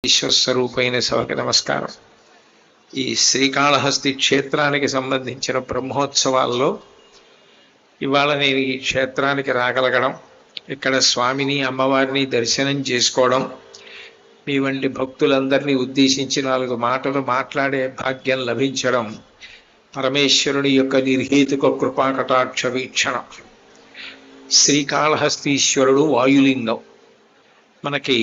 విశ్వస్వరూపైన సభకి నమస్కారం. ఈ శ్రీకాళహస్తి క్షేత్రానికి సంబంధించిన బ్రహ్మోత్సవాల్లో ఇవాళ నేను ఈ క్షేత్రానికి రాగలగడం, ఇక్కడ స్వామిని అమ్మవారిని దర్శనం చేసుకోవడం, మీ వంటి భక్తులందరినీ ఉద్దేశించి 4 మాటలు మాట్లాడే భాగ్యం లభించడం పరమేశ్వరుని యొక్క నిర్హేతుక కృపాకటాక్ష వీక్షణం. శ్రీకాళహస్తీశ్వరుడు వాయులింగం. మనకి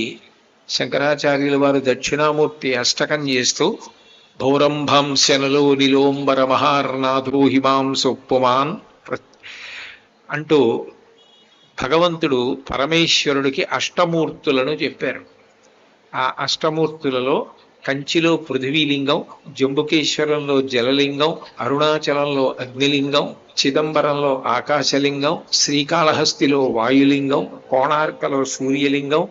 శంకరాచార్యుల వారు దక్షిణామూర్తి అష్టకం చేస్తూ భౌరంభంశనలో నిలోంబర మహార్నాథో హిమాంసొప్పుమాన్ అంటూ భగవంతుడు పరమేశ్వరుడికి అష్టమూర్తులను చెప్పారు. ఆ అష్టమూర్తులలో కంచిలో పృథివీలింగం, జంబుకేశ్వరంలో జలలింగం, అరుణాచలంలో అగ్నిలింగం, చిదంబరంలో ఆకాశలింగం, శ్రీకాళహస్తిలో వాయులింగం, కోణార్కలో సూర్యలింగం,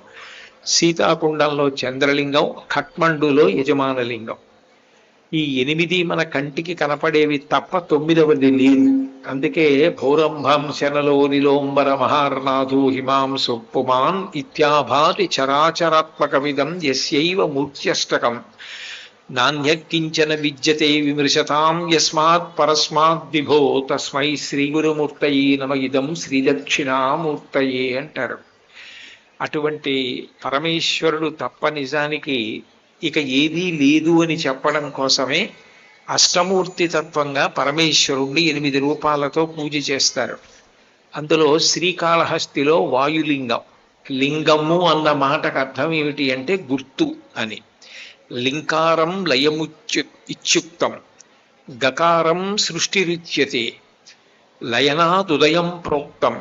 సీతాకుండంలో చంద్రలింగం, ఖట్మండులో యజమానలింగం. ఈ 8 మన కంటికి కనపడేవి తప్ప 9వది లేదు. అందుకే భౌరంభంశనలో నిలోంబర మహార్నాథో హిమాంసొప్పుమాన్ ఇత్యాభాతి చరాచరాత్మకమిదం యస్యైవ మూర్త్యష్టకం నాణ్యకించన విద్యతే విమృశతాం యస్మాత్ పరస్మాత్ విభో తస్మై శ్రీగురుమూర్తయే నమ ఇదం శ్రీదక్షిణామూర్తయే అంటారు. అటువంటి పరమేశ్వరుడు తప్ప నిజానికి ఇక ఏదీ లేదు అని చెప్పడం కోసమే అష్టమూర్తి తత్వంగా పరమేశ్వరుణ్ణి 8 రూపాలతో పూజ చేస్తారు. అందులో శ్రీకాళహస్తిలో వాయులింగం. లింగము అన్న మాటకు అర్థం ఏమిటి అంటే గుర్తు అని. లింకారం ఇత్యుక్తం, గకారం సృష్టిరుచ్యతే, లయనాదుదయం ప్రోక్తం,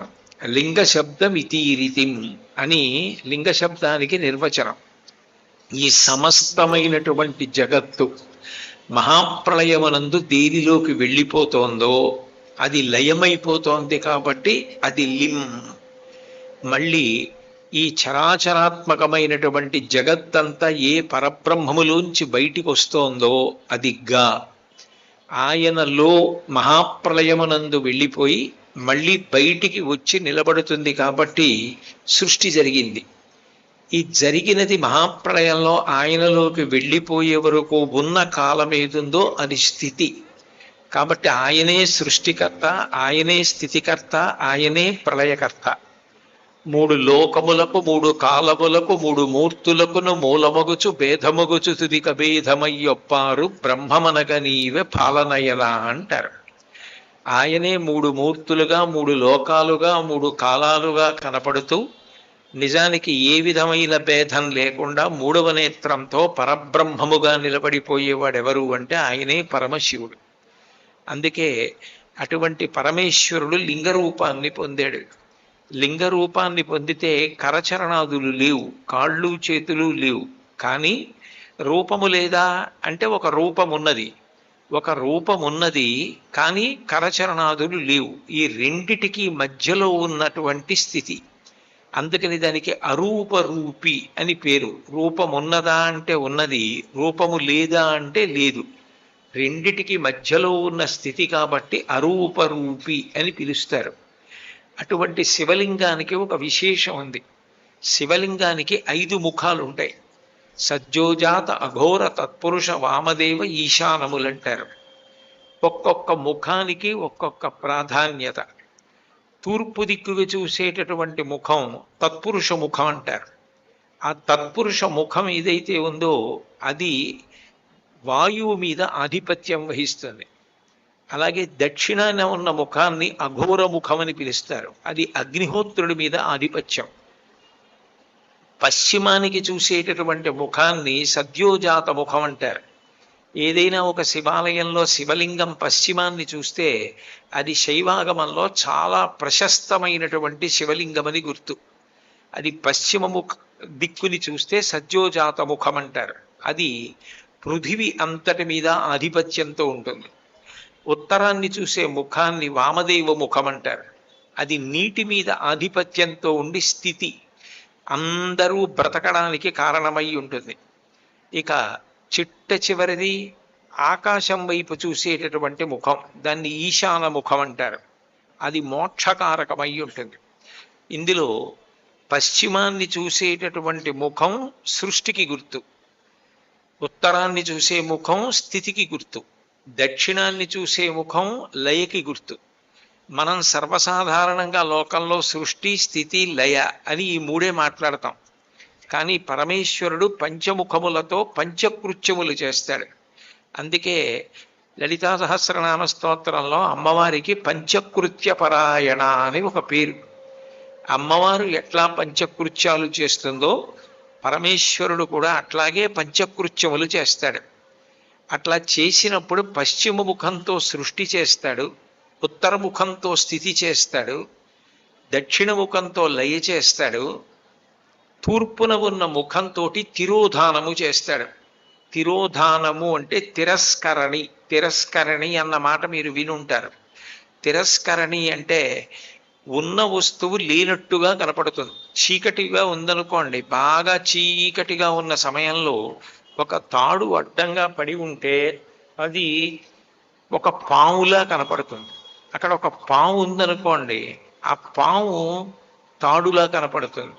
లింగ శబ్దమితీరితిం అని లింగ శబ్దానికి నిర్వచనం. ఈ సమస్తమైనటువంటి జగత్తు మహాప్రళయమునందు దేనిలోకి వెళ్ళిపోతోందో అది లయమైపోతోంది కాబట్టి అది లిం. మళ్ళీ ఈ చరాచరాత్మకమైనటువంటి జగత్తంతా ఏ పరబ్రహ్మములోంచి బయటికి వస్తోందో అది గా. ఆయనలో మహాప్రళయమునందు వెళ్ళిపోయి మళ్ళీ బయటికి వచ్చి నిలబడుతుంది కాబట్టి సృష్టి జరిగింది. ఈ జరిగినది మహాప్రళయంలో ఆయనలోకి వెళ్ళిపోయే వరకు ఉన్న కాలం ఏదుందో అది స్థితి. కాబట్టి ఆయనే సృష్టికర్త, ఆయనే స్థితికర్త, ఆయనే ప్రళయకర్త. 3 లోకములకు 3 కాలములకు 3 మూర్తులకును మూలమగుచు భేదమగుచు తుదిక భేదమయ్యొప్పారు బ్రహ్మమనగ నీవే పాలనయలా అంటారు. ఆయనే 3 మూర్తులుగా 3 లోకాలుగా 3 కాలాలుగా కనపడుతూ నిజానికి ఏ విధమైన భేదం లేకుండా 3వ నేత్రంతో పరబ్రహ్మముగా నిలబడిపోయేవాడెవరు అంటే ఆయనే పరమశివుడు. అందుకే అటువంటి పరమేశ్వరుడు లింగరూపాన్ని పొందాడు. లింగరూపాన్ని పొందితే కరచరణాదులు లేవు, కాళ్ళు చేతులు లేవు. కానీ రూపము లేదా అంటే ఒక రూపం ఉన్నది. ఒక రూపం ఉన్నది కానీ కరచరణాదులు లేవు. ఈ రెండిటికి మధ్యలో ఉన్నటువంటి స్థితి. అందుకని దానికి అరూపరూపి అని పేరు. రూపం ఉన్నదా అంటే ఉన్నది, రూపము లేదా అంటే లేదు. రెండిటికి మధ్యలో ఉన్న స్థితి కాబట్టి అరూపరూపి అని పిలుస్తారు. అటువంటి శివలింగానికి ఒక విశేషం ఉంది. శివలింగానికి 5 ముఖాలు ఉంటాయి. సజ్జోజాత అఘోర తత్పురుష వామదేవ ఈశానములంటారు. ఒక్కొక్క ముఖానికి ఒక్కొక్క ప్రాధాన్యత. తూర్పు దిక్కుగా చూసేటటువంటి ముఖం తత్పురుష ముఖం అంటారు. ఆ తత్పురుష ముఖం ఏదైతే ఉందో అది వాయువు మీద ఆధిపత్యం వహిస్తుంది. అలాగే దక్షిణాన ఉన్న ముఖాన్ని అఘోర ముఖం అని పిలుస్తారు. అది అగ్నిహోత్రుడి మీద ఆధిపత్యం. పశ్చిమానికి చూసేటటువంటి ముఖాన్ని సద్యోజాత ముఖం అంటారు. ఏదైనా ఒక శివాలయంలో శివలింగం పశ్చిమాన్ని చూస్తే అది శైవాగమంలో చాలా ప్రశస్తమైనటువంటి శివలింగమని గుర్తు. అది పశ్చిమ దిక్కుని చూస్తే సద్యోజాత ముఖం అంటారు. అది పృథివి అంతటి మీద ఆధిపత్యంతో ఉంటుంది. ఉత్తరాన్ని చూసే ముఖాన్ని వామదేవ ముఖం అంటారు. అది నీటి మీద ఆధిపత్యంతో ఉండి స్థితి, అందరూ బ్రతకడానికి కారణమై ఉంటుంది. ఇక చిట్ట చివరిది ఆకాశం వైపు చూసేటటువంటి ముఖం, దాన్ని ఈశాన ముఖం అంటారు. అది మోక్షకారకమై ఉంటుంది. ఇందులో పశ్చిమాన్ని చూసేటటువంటి ముఖం సృష్టికి గుర్తు, ఉత్తరాన్ని చూసే ముఖం స్థితికి గుర్తు, దక్షిణాన్ని చూసే ముఖం లయకి గుర్తు. మనం సర్వసాధారణంగా లోకంలో సృష్టి, స్థితి, లయ అని ఈ మూడే మాట్లాడతాం. కానీ పరమేశ్వరుడు పంచముఖములతో పంచకృత్యములు చేస్తాడు. అందుకే లలితా సహస్రనామ స్తోత్రంలో అమ్మవారికి పంచకృత్య పరాయణ అని ఒక పేరు. అమ్మవారు ఎట్లా పంచకృత్యాలు చేస్తుందో పరమేశ్వరుడు కూడా అట్లాగే పంచకృత్యములు చేస్తాడు. అట్లా చేసినప్పుడు పశ్చిమ ముఖంతో సృష్టి చేస్తాడు, ఉత్తర ముఖంతో స్థితి చేస్తాడు, దక్షిణ ముఖంతో లయ చేస్తాడు, తూర్పున ఉన్న ముఖంతో తిరోధానము చేస్తాడు. తిరోధానము అంటే తిరస్కరణి. తిరస్కరణి అన్న మాట మీరు వినుంటారు. తిరస్కరణి అంటే ఉన్న వస్తువు లేనట్టుగా కనపడుతుంది. చీకటిగా ఉందనుకోండి, బాగా చీకటిగా ఉన్న సమయంలో ఒక తాడు అడ్డంగా పడి ఉంటే అది ఒక పాములా కనపడుతుంది. అక్కడ ఒక పాము ఉందనుకోండి, ఆ పాము తాడులా కనపడుతుంది.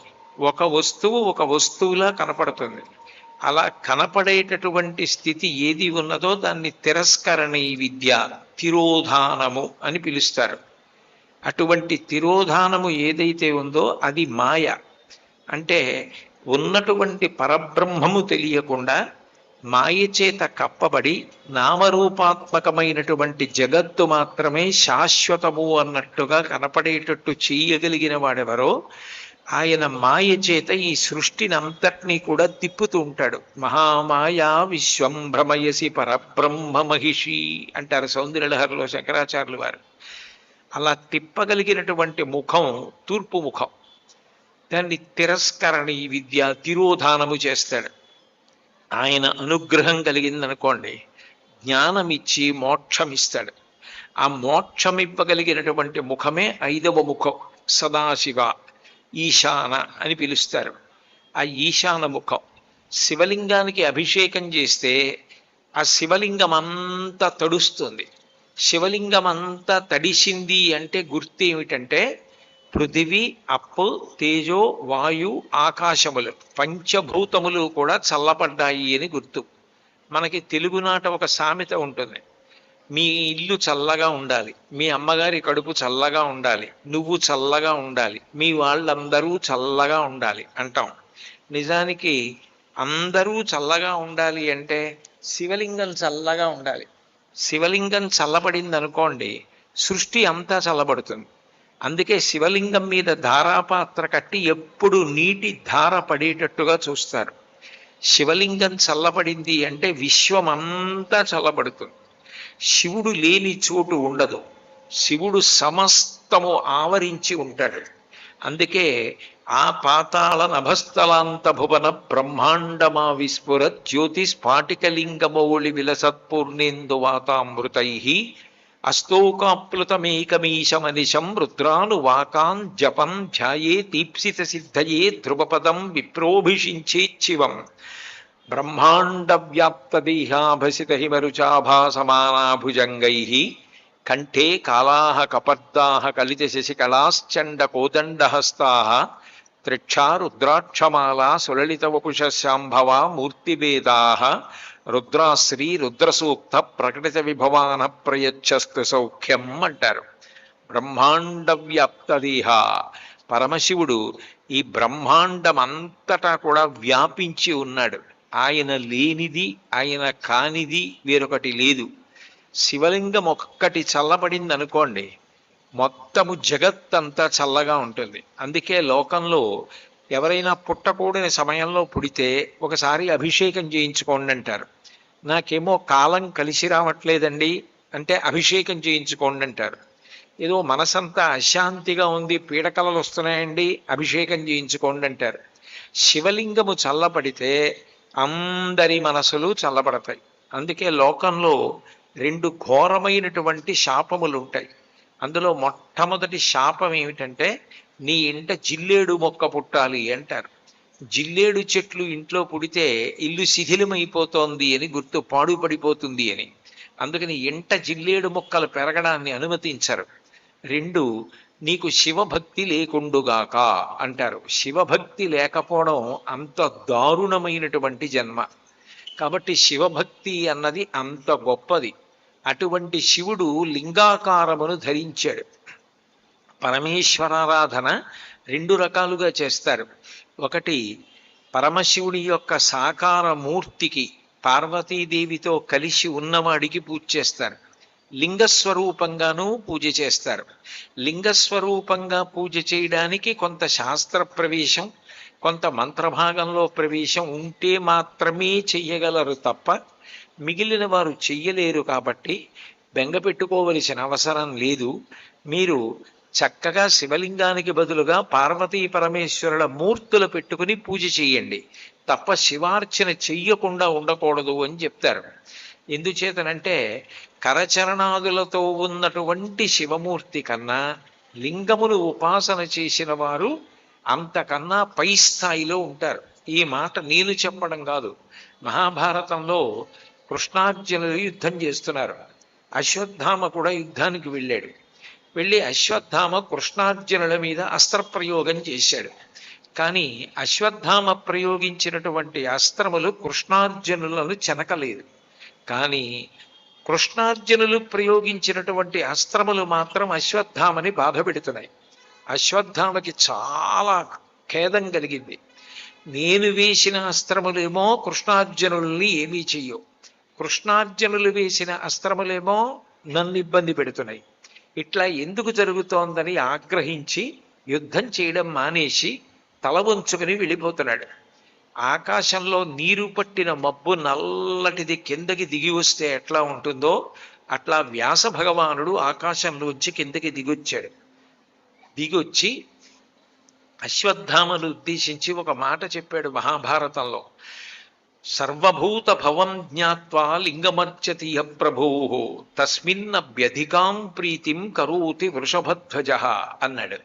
ఒక వస్తువు ఒక వస్తువులా కనపడుతుంది. అలా కనపడేటటువంటి స్థితి ఏది ఉన్నదో దాన్ని తిరస్కరణి విద్య, తిరోధానము అని పిలుస్తారు. అటువంటి తిరోధానము ఏదైతే ఉందో అది మాయ. అంటే ఉన్నటువంటి పరబ్రహ్మము తెలియకుండా మాయ చేత కప్పబడి నామరూపాత్మకమైనటువంటి జగత్తు మాత్రమే శాశ్వతము అన్నట్టుగా కనపడేటట్టు చేయగలిగిన వాడెవరో ఆయన మాయ చేత ఈ సృష్టిని అంతటినీ కూడా తిప్పుతూ ఉంటాడు. మహామాయా విశ్వం భ్రమయసి పరబ్రహ్మ మహిషి అంటారు సౌందర్యలహరిలో శంకరాచార్యులు వారు. అలా తిప్పగలిగినటువంటి ముఖం తూర్పు ముఖం. దాన్ని తిరస్కరణి విద్య, తిరోధానము చేస్తాడు. ఆయన అనుగ్రహం కలిగిందనుకోండి, జ్ఞానమిచ్చి మోక్షమిస్తాడు. ఆ మోక్షమివ్వగలిగినటువంటి ముఖమే 5వ ముఖం, సదాశివ ఈశాన అని పిలుస్తారు. ఆ ఈశాన ముఖం శివలింగానికి అభిషేకం చేస్తే ఆ శివలింగం అంతా తడుస్తుంది. శివలింగం అంతా తడిసింది అంటే గుర్తు ఏమిటంటే పృథివీ, అప్పు, తేజో, వాయు, ఆకాశములు పంచభూతములు కూడా చల్లబడ్డాయి అని గుర్తు. మనకి తెలుగునాట ఒక సామెత ఉంటుంది, మీ ఇల్లు చల్లగా ఉండాలి, మీ అమ్మగారి కడుపు చల్లగా ఉండాలి, నువ్వు చల్లగా ఉండాలి, మీ వాళ్ళందరూ చల్లగా ఉండాలి అంటాం. నిజానికి అందరూ చల్లగా ఉండాలి అంటే శివలింగం చల్లగా ఉండాలి. శివలింగం చల్లబడింది అనుకోండి, సృష్టి అంతా చల్లబడుతుంది. అందుకే శివలింగం మీద ధారాపాత్ర కట్టి ఎప్పుడు నీటి ధార పడేటట్టుగా చూస్తారు. శివలింగం చల్లబడింది అంటే విశ్వమంతా చల్లబడుతుంది. శివుడు లేని చోటు ఉండదు. శివుడు సమస్తము ఆవరించి ఉంటాడు. అందుకే ఆ పాతాళ నభస్థలాంత భువన బ్రహ్మాండమా విస్ఫుర జ్యోతి స్ఫాటికలింగమౌళి విలసత్పూర్ణేందు వాతామృతై అస్తోకాప్లుతమేకమీశమనిశం రుద్రాను వాకాన్ జపం ధ్యాయే తీప్సిత సిద్ధయే ధ్రువపదం విప్రోభిషించేచ్చివం బ్రహ్మాండ వ్యాప్త దేహాభసిత హిమరుచాభాసమానాభుజంగై కంఠే కాళాః కపర్దాః కలిత శశికళాశ్చండ కోదండహస్తాః త్రిక్షా రుద్రాక్షమాలా సులలిత వపుష శాంభవా మూర్తివేదాః రుద్రాశ్రీ రుద్రసూక్త ప్రకటిత విభవాన ప్రయచ్చస్తు సౌఖ్యం అంటారు. బ్రహ్మాండ వ్యాప్త దేహ పరమశివుడు ఈ బ్రహ్మాండం అంతటా కూడా వ్యాపించి ఉన్నాడు. ఆయన లేనిది, ఆయన కానిది వేరొకటి లేదు. శివలింగం ఒక్కటి చల్లబడింది అనుకోండి, మొత్తము జగత్తంతా చల్లగా ఉంటుంది. అందుకే లోకంలో ఎవరైనా పుట్టకూడని సమయంలో పుడితే ఒకసారి అభిషేకం చేయించుకోండి అంటారు. నాకేమో కాలం కలిసి రావట్లేదండి అంటే అభిషేకం చేయించుకోండి అంటారు. ఏదో మనసంతా అశాంతిగా ఉంది, పీడకలలు వస్తున్నాయండి, అభిషేకం చేయించుకోండి అంటారు. శివలింగము చల్లబడితే అందరి మనసులు చల్లబడతాయి. అందుకే లోకంలో 2 ఘోరమైనటువంటి శాపములు ఉంటాయి. అందులో మొట్టమొదటి శాపం ఏమిటంటే నీ ఇంట జిల్లేడు మొక్క పుట్టాలి అంటారు. జిల్లేడు చెట్లు ఇంట్లో పుడితే ఇల్లు శిథిలమైపోతోంది అని గుర్తు, పాడుపడిపోతుంది అని. అందుకని ఇంట జిల్లేడు మొక్కలు పెరగడాన్ని అనుమతించరు. 2, నీకు శివభక్తి లేకుండుగాక అంటారు. శివభక్తి లేకపోవడం అంత దారుణమైనటువంటి జన్మ. కాబట్టి శివభక్తి అన్నది అంత గొప్పది. అటువంటి శివుడు లింగాకారమును ధరించాడు. పరమేశ్వరారాధన రెండు రకాలుగా చేస్తారు. ఒకటి, పరమశివుడి యొక్క సాకార మూర్తికి పార్వతీదేవితో కలిసి ఉన్నవాడికి పూజ చేస్తారు. లింగస్వరూపంగానూ పూజ చేస్తారు. లింగస్వరూపంగా పూజ చేయడానికి కొంత శాస్త్ర ప్రవేశం, కొంత మంత్రభాగంలో ప్రవేశం ఉంటే మాత్రమే చెయ్యగలరు తప్ప మిగిలిన వారు చెయ్యలేరు. కాబట్టి బెంగ పెట్టుకోవలసిన అవసరం లేదు. మీరు చక్కగా శివలింగానికి బదులుగా పార్వతీ పరమేశ్వరుల మూర్తులు పెట్టుకుని పూజ చేయండి తప్ప శివార్చన చెయ్యకుండా ఉండకూడదు అని చెప్తారు. ఎందుచేతనంటే కరచరణాదులతో ఉన్నటువంటి శివమూర్తి కన్నా లింగమును ఉపాసన చేసిన వారు అంతకన్నా పై స్థాయిలో ఉంటారు. ఈ మాట నేను చెప్పడం కాదు. మహాభారతంలో కృష్ణార్జునులు యుద్ధం చేస్తున్నారు. అశ్వత్థామ కూడా యుద్ధానికి వెళ్ళాడు. వెళ్ళి అశ్వత్థామ కృష్ణార్జునుల మీద అస్త్రప్రయోగం చేశాడు. కానీ అశ్వత్థామ ప్రయోగించినటువంటి అస్త్రములు కృష్ణార్జునులను చెనకలేదు. కానీ కృష్ణార్జునులు ప్రయోగించినటువంటి అస్త్రములు మాత్రం అశ్వత్థామని బాధ పెడుతున్నాయి. అశ్వత్థామకి చాలా ఖేదం కలిగింది. నేను వేసిన అస్త్రములేమో కృష్ణార్జునుల్ని ఏమీ చెయ్యవు, కృష్ణార్జునులు వేసిన అస్త్రములేమో నన్ను ఇబ్బంది పెడుతున్నాయి. ఇట్లా ఎందుకు జరుగుతోందని ఆగ్రహించి యుద్ధం చేయడం మానేసి తల వంచుకుని వెళ్ళిపోతున్నాడు. ఆకాశంలో నీరు పట్టిన మబ్బు నల్లటిది కిందకి దిగి వస్తే ఎట్లా ఉంటుందో అట్లా వ్యాస భగవానుడు ఆకాశంలోంచి కిందకి దిగొచ్చాడు. దిగొచ్చి అశ్వత్థామను ఉద్దేశించి ఒక మాట చెప్పాడు మహాభారతంలో. సర్వభూత భవం జ్ఞాత్వా లింగమర్చతి య ప్రభో తస్మిన్నభ్యధికాం ప్రీతిం కరోతి వృషభధ్వజ అన్నాడు.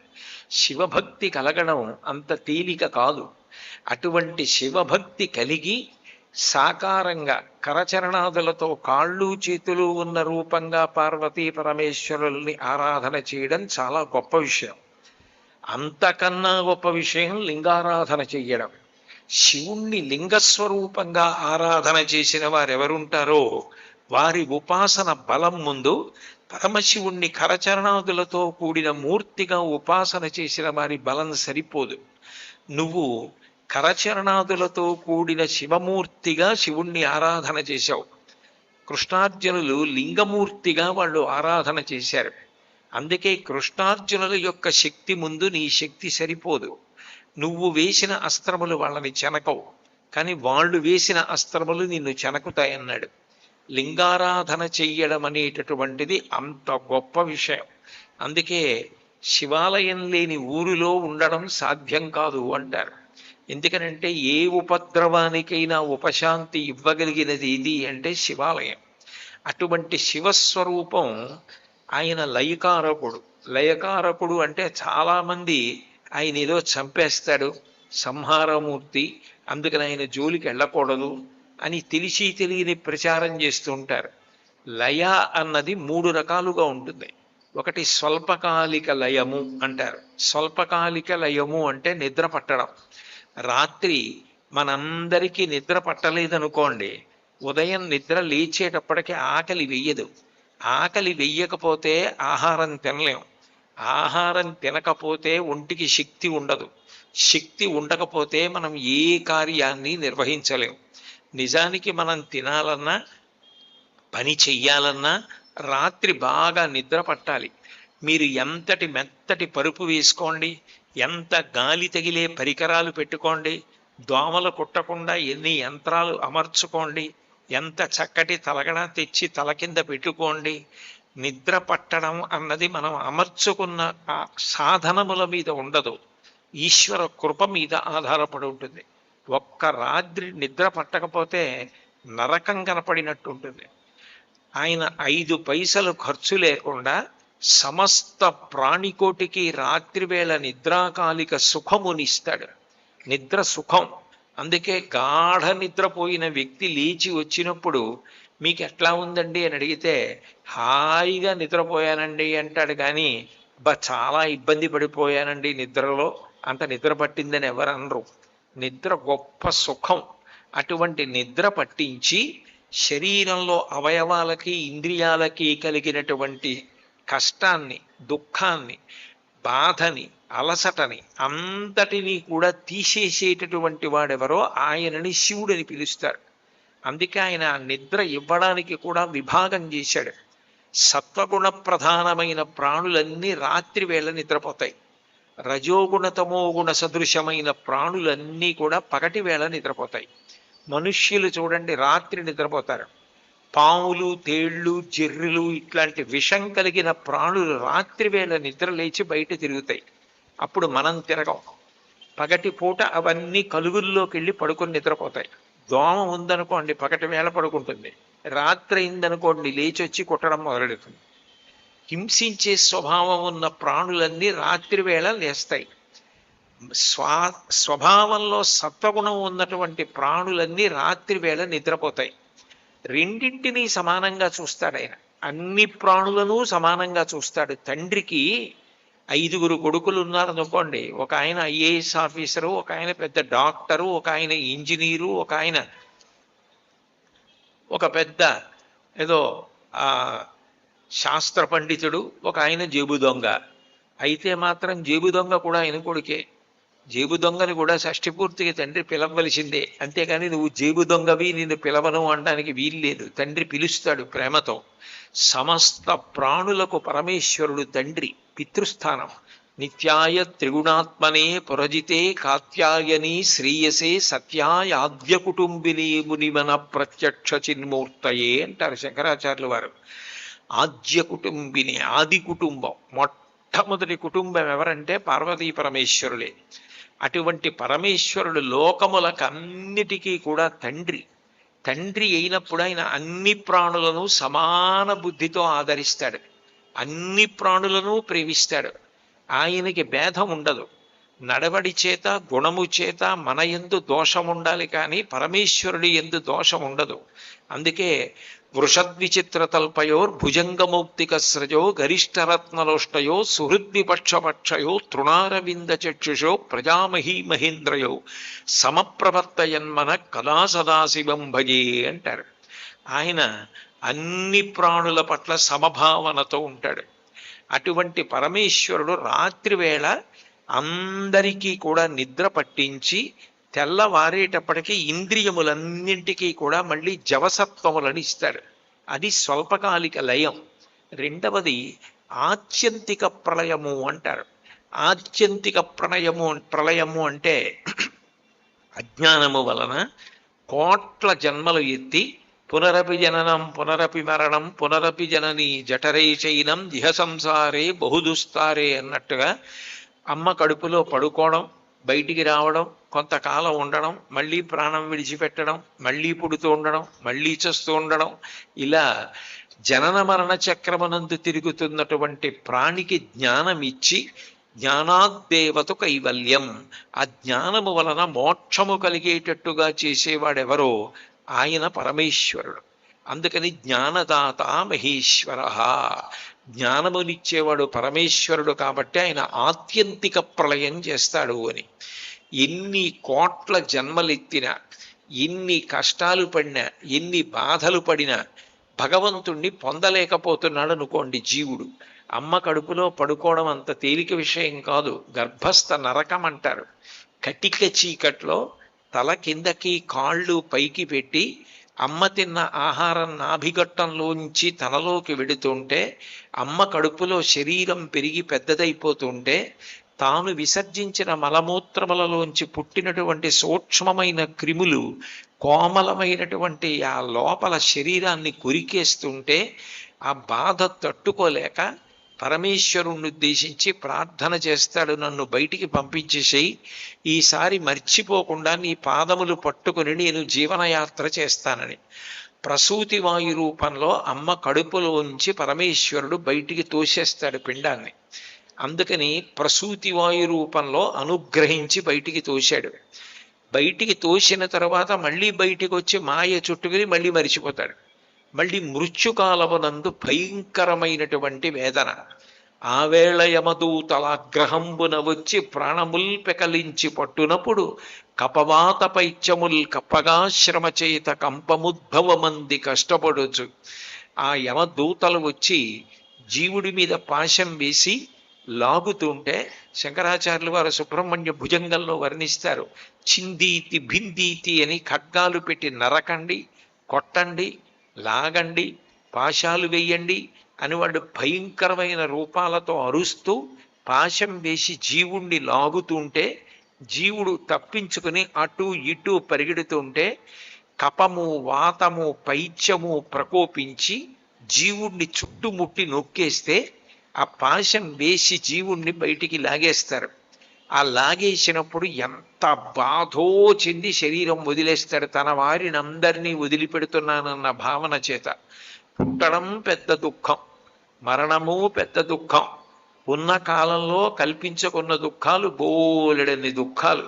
శివభక్తి కలగడం అంత తేలిక కాదు. అటువంటి శివభక్తి కలిగి సాకారంగా కరచరణాదులతో కాళ్ళు చేతులు ఉన్న రూపంగా పార్వతీ పరమేశ్వరుల్ని ఆరాధన చేయడం చాలా గొప్ప విషయం. అంతకన్నా గొప్ప విషయం లింగారాధన చెయ్యడం. శివుణ్ణి లింగస్వరూపంగా ఆరాధన చేసిన వారెవరుంటారో వారి ఉపాసన బలం ముందు పరమశివుణ్ణి కరచరణాదులతో కూడిన మూర్తిగా ఉపాసన చేసిన వారి బలం సరిపోదు. నువ్వు కరచరణాదులతో కూడిన శివమూర్తిగా శివుణ్ణి ఆరాధన చేశావు. కృష్ణార్జునులు లింగమూర్తిగా వాళ్ళు ఆరాధన చేశారు. అందుకే కృష్ణార్జునుల యొక్క శక్తి ముందు నీ శక్తి సరిపోదు. నువ్వు వేసిన అస్త్రములు వాళ్ళని చెనకవు, కానీ వాళ్ళు వేసిన అస్త్రములు నిన్ను చెనకుతాయన్నాడు. లింగారాధన చెయ్యడం అనేటటువంటిది అంత గొప్ప విషయం. అందుకే శివాలయం లేని ఊరిలో ఉండడం సాధ్యం కాదు అంటారు. ఎందుకనంటే ఏ ఉపద్రవానికైనా ఉపశాంతి ఇవ్వగలిగినది ఇది అంటే శివాలయం. అటువంటి శివస్వరూపం ఆయన లయకారకుడు. లయకారకుడు అంటే చాలామంది ఆయన ఏదో చంపేస్తాడు, సంహారమూర్తి, అందుకని ఆయన జోలికి వెళ్ళకూడదు అని తెలిసి తెలియని ప్రచారం చేస్తూ ఉంటారు. లయ అన్నది మూడు రకాలుగా ఉంటుంది. ఒకటి స్వల్పకాలిక లయము అంటారు. స్వల్పకాలిక లయము అంటే నిద్ర పట్టడం. రాత్రి మనందరికీ నిద్ర పట్టలేదనుకోండి, ఉదయం నిద్ర లేచేటప్పటికీ ఆకలి వెయ్యదు. ఆకలి వెయ్యకపోతే ఆహారం తినలేం. ఆహారం తినకపోతే ఒంటికి శక్తి ఉండదు. శక్తి ఉండకపోతే మనం ఏ కార్యాన్ని నిర్వహించలేం. నిజానికి మనం తినాలన్నా పని చెయ్యాలన్నా రాత్రి బాగా నిద్ర పట్టాలి. మీరు ఎంతటి మెత్తటి పరుపు వేసుకోండి, ఎంత గాలి తగిలే పరికరాలు పెట్టుకోండి, దోమలు కుట్టకుండా ఎన్ని యంత్రాలు అమర్చుకోండి, ఎంత చక్కటి తలగడ తెచ్చి తల కింద పెట్టుకోండి, నిద్ర పట్టడం అన్నది మనం అమర్చుకున్న ఆ సాధనముల మీద ఉండదు, ఈశ్వర కృప మీద ఆధారపడి ఉంటుంది. ఒక్క రాత్రి నిద్ర పట్టకపోతే నరకం కనపడినట్టు ఉంటుంది. ఆయన 5 పైసలు ఖర్చు లేకుండా సమస్త ప్రాణికోటికి రాత్రివేళ నిద్రాకాలిక సుఖమునిస్తాడు. నిద్ర సుఖం. అందుకే గాఢ నిద్రపోయిన వ్యక్తి లేచి వచ్చినప్పుడు మీకు ఎట్లా ఉందండి అని అడిగితే హాయిగా నిద్రపోయానండి అంటాడు. కానీ చాలా ఇబ్బంది పడిపోయానండి నిద్రలో, అంత నిద్ర పట్టిందని ఎవరు అనరు. నిద్ర గొప్ప సుఖం. అటువంటి నిద్ర పట్టించి శరీరంలో అవయవాలకి ఇంద్రియాలకి కలిగినటువంటి కష్టాన్ని, దుఃఖాన్ని, బాధని, అలసటని అంతటినీ కూడా తీసేసేటటువంటి వాడెవరో ఆయనని శివుడని పిలుస్తారు. అందుకే ఆయన నిద్ర ఇవ్వడానికి కూడా విభాగం చేశాడు. సత్వగుణ ప్రధానమైన ప్రాణులన్నీ రాత్రి వేళ నిద్రపోతాయి. రజోగుణ తమోగుణ సదృశమైన ప్రాణులన్నీ కూడా పగటి వేళ నిద్రపోతాయి. మనుష్యులు చూడండి రాత్రి నిద్రపోతారు. పాములు, తేళ్లు, జెర్రులు ఇట్లాంటి విషం కలిగిన ప్రాణులు రాత్రి వేళ నిద్ర లేచి బయట తిరుగుతాయి. అప్పుడు మనం తిరగం. పగటి పూట అవన్నీ కలుగుల్లోకి వెళ్ళి పడుకొని నిద్రపోతాయి. దోమ ఉందనుకోండి పగటి వేళ పడుకుంటుంది, రాత్రి అయిందనుకోండి లేచొచ్చి కుట్టడం మొదలెడుతుంది. హింసించే స్వభావం ఉన్న ప్రాణులన్నీ రాత్రి వేళ లేస్తాయి. స్వభావంలో సత్వగుణం ఉన్నటువంటి ప్రాణులన్నీ రాత్రి వేళ నిద్రపోతాయి. రెండింటినీ సమానంగా చూస్తాడు ఆయన. అన్ని ప్రాణులను సమానంగా చూస్తాడు. తండ్రికి 5 కొడుకులు ఉన్నారనుకోండి, ఒక ఆయన ఐఏఎస్ ఆఫీసరు, ఒక ఆయన పెద్ద డాక్టరు, ఒక ఆయన ఇంజనీరు, ఒక పెద్ద ఏదో శాస్త్ర పండితుడు, ఒక ఆయన జేబు దొంగ. అయితే మాత్రం జేబు దొంగ కూడా ఆయన కొడుకే. జేబు దొంగని కూడా షష్ఠిపూర్తికి తండ్రి పిలవవలసిందే. అంతేకాని నువ్వు జేబు దొంగవి నిన్ను పిలవను అనడానికి వీల్లేదు. తండ్రి పిలుస్తాడు ప్రేమతో. సమస్త ప్రాణులకు పరమేశ్వరుడు తండ్రి, పితృస్థానం. నిత్యాయ త్రిగుణాత్మనే పురజితే కాత్యాయని శ్రీయసే సత్యాయాద్య కుటుంబిని మునిమన ప్రత్యక్ష చిన్మూర్తయే అంటారు శంకరాచార్యులు వారు. ఆద్య కుటుంబిని, ఆది కుటుంబం, మొట్టమొదటి కుటుంబం ఎవరంటే పార్వతీ పరమేశ్వరులే. అటువంటి పరమేశ్వరుడు లోకములకన్నిటికీ కూడా తండ్రి. తండ్రి అయినప్పుడు ఆయన అన్ని ప్రాణులను సమాన బుద్ధితో ఆదరిస్తాడు, అన్ని ప్రాణులను ప్రేమిస్తాడు. ఆయనకి భేదం ఉండదు. నడవడి చేత, గుణము చేత మన యందు దోషం ఉండాలి, కానీ పరమేశ్వరుడి యందు దోషం ఉండదు. అందుకే వృషద్విచిత్రతల్పయోర్ భుజంగమౌక్తికస్రజో గరిష్టరత్నలోష్టయో సుహృద్విపక్షపక్షయో తృణారవింద చక్షుషో ప్రజామహీ మహేంద్రయో సమప్రవర్తయన్మన కదా సదాశివం భజే అంటారు. ఆయన అన్ని ప్రాణుల పట్ల సమభావనతో ఉంటాడు. అటువంటి పరమేశ్వరుడు రాత్రివేళ అందరికీ కూడా నిద్ర పట్టించి తెల్లవారేటప్పటికీ ఇంద్రియములన్నింటికీ కూడా మళ్ళీ జవసత్వములను ఇస్తాడు. అది స్వల్పకాలిక లయం. రెండవది ఆత్యంతిక ప్రళయము అంటారు. ఆత్యంతిక ప్రళయము అంటే అజ్ఞానము వలన కోట్ల జన్మలు ఎత్తి పునరపి జననం పునరపి మరణం పునరపి జనని జఠరైచైనం ఇహ సంసారే బహుదుస్తారే అన్నట్టుగా అమ్మ కడుపులో పడుకోవడం, బయటికి రావడం, కొంతకాలం ఉండడం, మళ్ళీ ప్రాణం విడిచిపెట్టడం, మళ్ళీ పుడుతూ ఉండడం, మళ్ళీ చస్తూ ఉండడం, ఇలా జనన మరణ చక్రమనందు తిరుగుతున్నటువంటి ప్రాణికి జ్ఞానం ఇచ్చి జ్ఞానాద్దేవత కైవల్యం, ఆ జ్ఞానము వలన మోక్షము కలిగేటట్టుగా చేసేవాడెవరో ఆయన పరమేశ్వరుడు. అందుకని జ్ఞానదాత మహేశ్వర, జ్ఞానమునిచ్చేవాడు పరమేశ్వరుడు. కాబట్టి ఆయన ఆత్యంతిక ప్రళయం చేస్తాడు అని. ఎన్ని కోట్ల జన్మలెత్తినా, ఎన్ని కష్టాలు పడినా, ఎన్ని బాధలు పడినా భగవంతుణ్ణి పొందలేకపోతున్నాడు అనుకోండి జీవుడు. అమ్మ కడుపులో పడుకోవడం అంత తేలిక విషయం కాదు. గర్భస్థ నరకం అంటారు. కటిక చీకట్లో తల కిందకి కాళ్ళు పైకి పెట్టి అమ్మ తిన్న ఆహారం నాభిగట్టంలోంచి తనలోకి వెడుతుంటే, అమ్మ కడుపులో శరీరం పెరిగి పెద్దదైపోతుంటే, తాను విసర్జించిన మలమూత్రములలోంచి పుట్టినటువంటి సూక్ష్మమైన క్రిములు కోమలమైనటువంటి ఆ లోపల శరీరాన్ని కొరికేస్తుంటే, ఆ బాధ తట్టుకోలేక పరమేశ్వరుణ్ణి ఉద్దేశించి ప్రార్థన చేస్తాడు, నన్ను బయటికి పంపించేసేయి, ఈసారి మర్చిపోకుండా నీ పాదములు పట్టుకుని నేను జీవనయాత్ర చేస్తానని. ప్రసూతి వాయు రూపంలో అమ్మ కడుపులోంచి పరమేశ్వరుడు బయటికి తోసేస్తాడు పిండాన్ని. అందుకని ప్రసూతి వాయు రూపంలో అనుగ్రహించి బయటికి తోశాడు. బయటికి తోసిన తర్వాత మళ్ళీ బయటికి వచ్చి మాయ చుట్టుకుని మళ్ళీ మరిచిపోతాడు. మళ్ళీ మృత్యుకాలమునందు భయంకరమైనటువంటి వేదన. ఆవేళ యమదూతలాగ్రహంబున వచ్చి ప్రాణముల్ పెకలించి పట్టునప్పుడు కపవాత పైత్యముల్ కప్పగా శ్రమ చేత కంపముద్భవమంది కష్టపడొచ్చు. ఆ యమదూతలు వచ్చి జీవుడి మీద పాశం వేసి లాగుతుంటే శంకరాచార్యులు వారు సుబ్రహ్మణ్య భుజంగంలో వర్ణిస్తారు. చిందీతి భిందీతి అని ఖడ్గాలు పెట్టి నరకండి, కొట్టండి, లాగండి, పాశాలు వెయ్యండి అని వాళ్ళు భయంకరమైన రూపాలతో అరుస్తూ పాశం వేసి జీవుణ్ణి లాగుతుంటే జీవుడు తప్పించుకుని అటు ఇటు పరిగెడుతుంటే కపము వాతము పైత్యము ప్రకోపించి జీవుణ్ణి చుట్టుముట్టి నొక్కేస్తే ఆ పాశం వేసి జీవుణ్ణి బయటికి లాగేస్తారు. ఆ లాగేసినప్పుడు ఎంత బాధో చెంది శరీరం వదిలేస్తాడు. తన వారిని అందరినీ వదిలిపెడుతున్నానన్న భావన చేత. పుట్టడం పెద్ద దుఃఖం, మరణము పెద్ద దుఃఖం, ఉన్న కాలంలో కల్పించుకున్న దుఃఖాలు బోలెడన్ని దుఃఖాలు.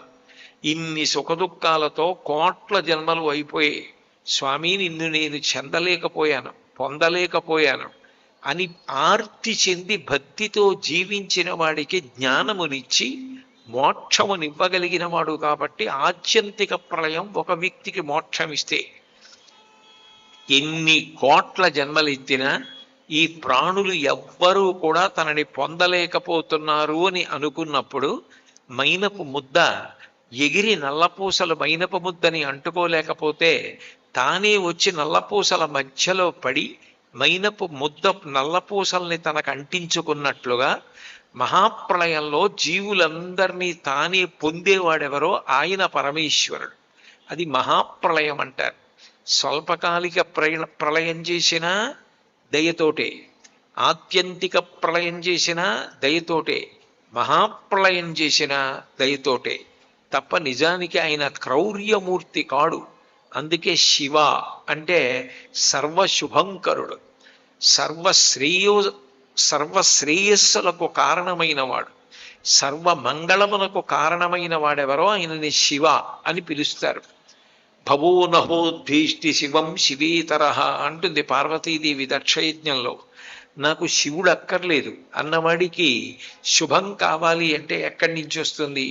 ఇన్ని సుఖదుఖాలతో కోట్ల జన్మలు అయిపోయాయి. స్వామి నిన్ను నేను చెందలేకపోయాను, పొందలేకపోయాను అని ఆర్తి చెంది భక్తితో జీవించిన వాడికి జ్ఞానమునిచ్చి మోక్షమునివ్వగలిగిన వాడు. కాబట్టి ఆత్యంతిక ప్రళయం ఒక వ్యక్తికి మోక్షం ఇస్తే ఎన్ని కోట్ల జన్మలెత్తినా ఈ ప్రాణులు ఎవ్వరూ కూడా తనని పొందలేకపోతున్నారు అని అనుకున్నప్పుడు మైనపు ముద్ద ఎగిరి నల్లపూసలు మైనపు ముద్దని అంటుకోలేకపోతే తానే వచ్చి నల్లపూసల మధ్యలో పడి మైనపు ముద్ద నల్లపూసల్ని తనకు అంటించుకున్నట్లుగా మహాప్రళయంలో జీవులందరినీ తానే పొందేవాడెవరో ఆయన పరమేశ్వరుడు. అది మహాప్రళయం అంటారు. స్వల్పకాలిక ప్రళయం చేసినా దయతోటే, ఆత్యంతిక ప్రళయం చేసినా దయతోటే, మహాప్రళయం చేసినా దయతోటే తప్ప నిజానికి ఆయన క్రౌర్యమూర్తి కాడు. అందుకే శివ అంటే సర్వశుభంకరుడు, సర్వశ్రేయస్సులకు కారణమైన వాడు, సర్వమంగళమునకు కారణమైన వాడెవరో ఆయనని శివ అని పిలుస్తారు. భవో నహోద్భీష్టి శివం శివేతరః అంటుంది పార్వతీదేవి దక్షయజ్ఞంలో. నాకు శివుడు అక్కర్లేదు అన్నవాడికి శుభం కావాలి అంటే ఎక్కడి నుంచి వస్తుంది?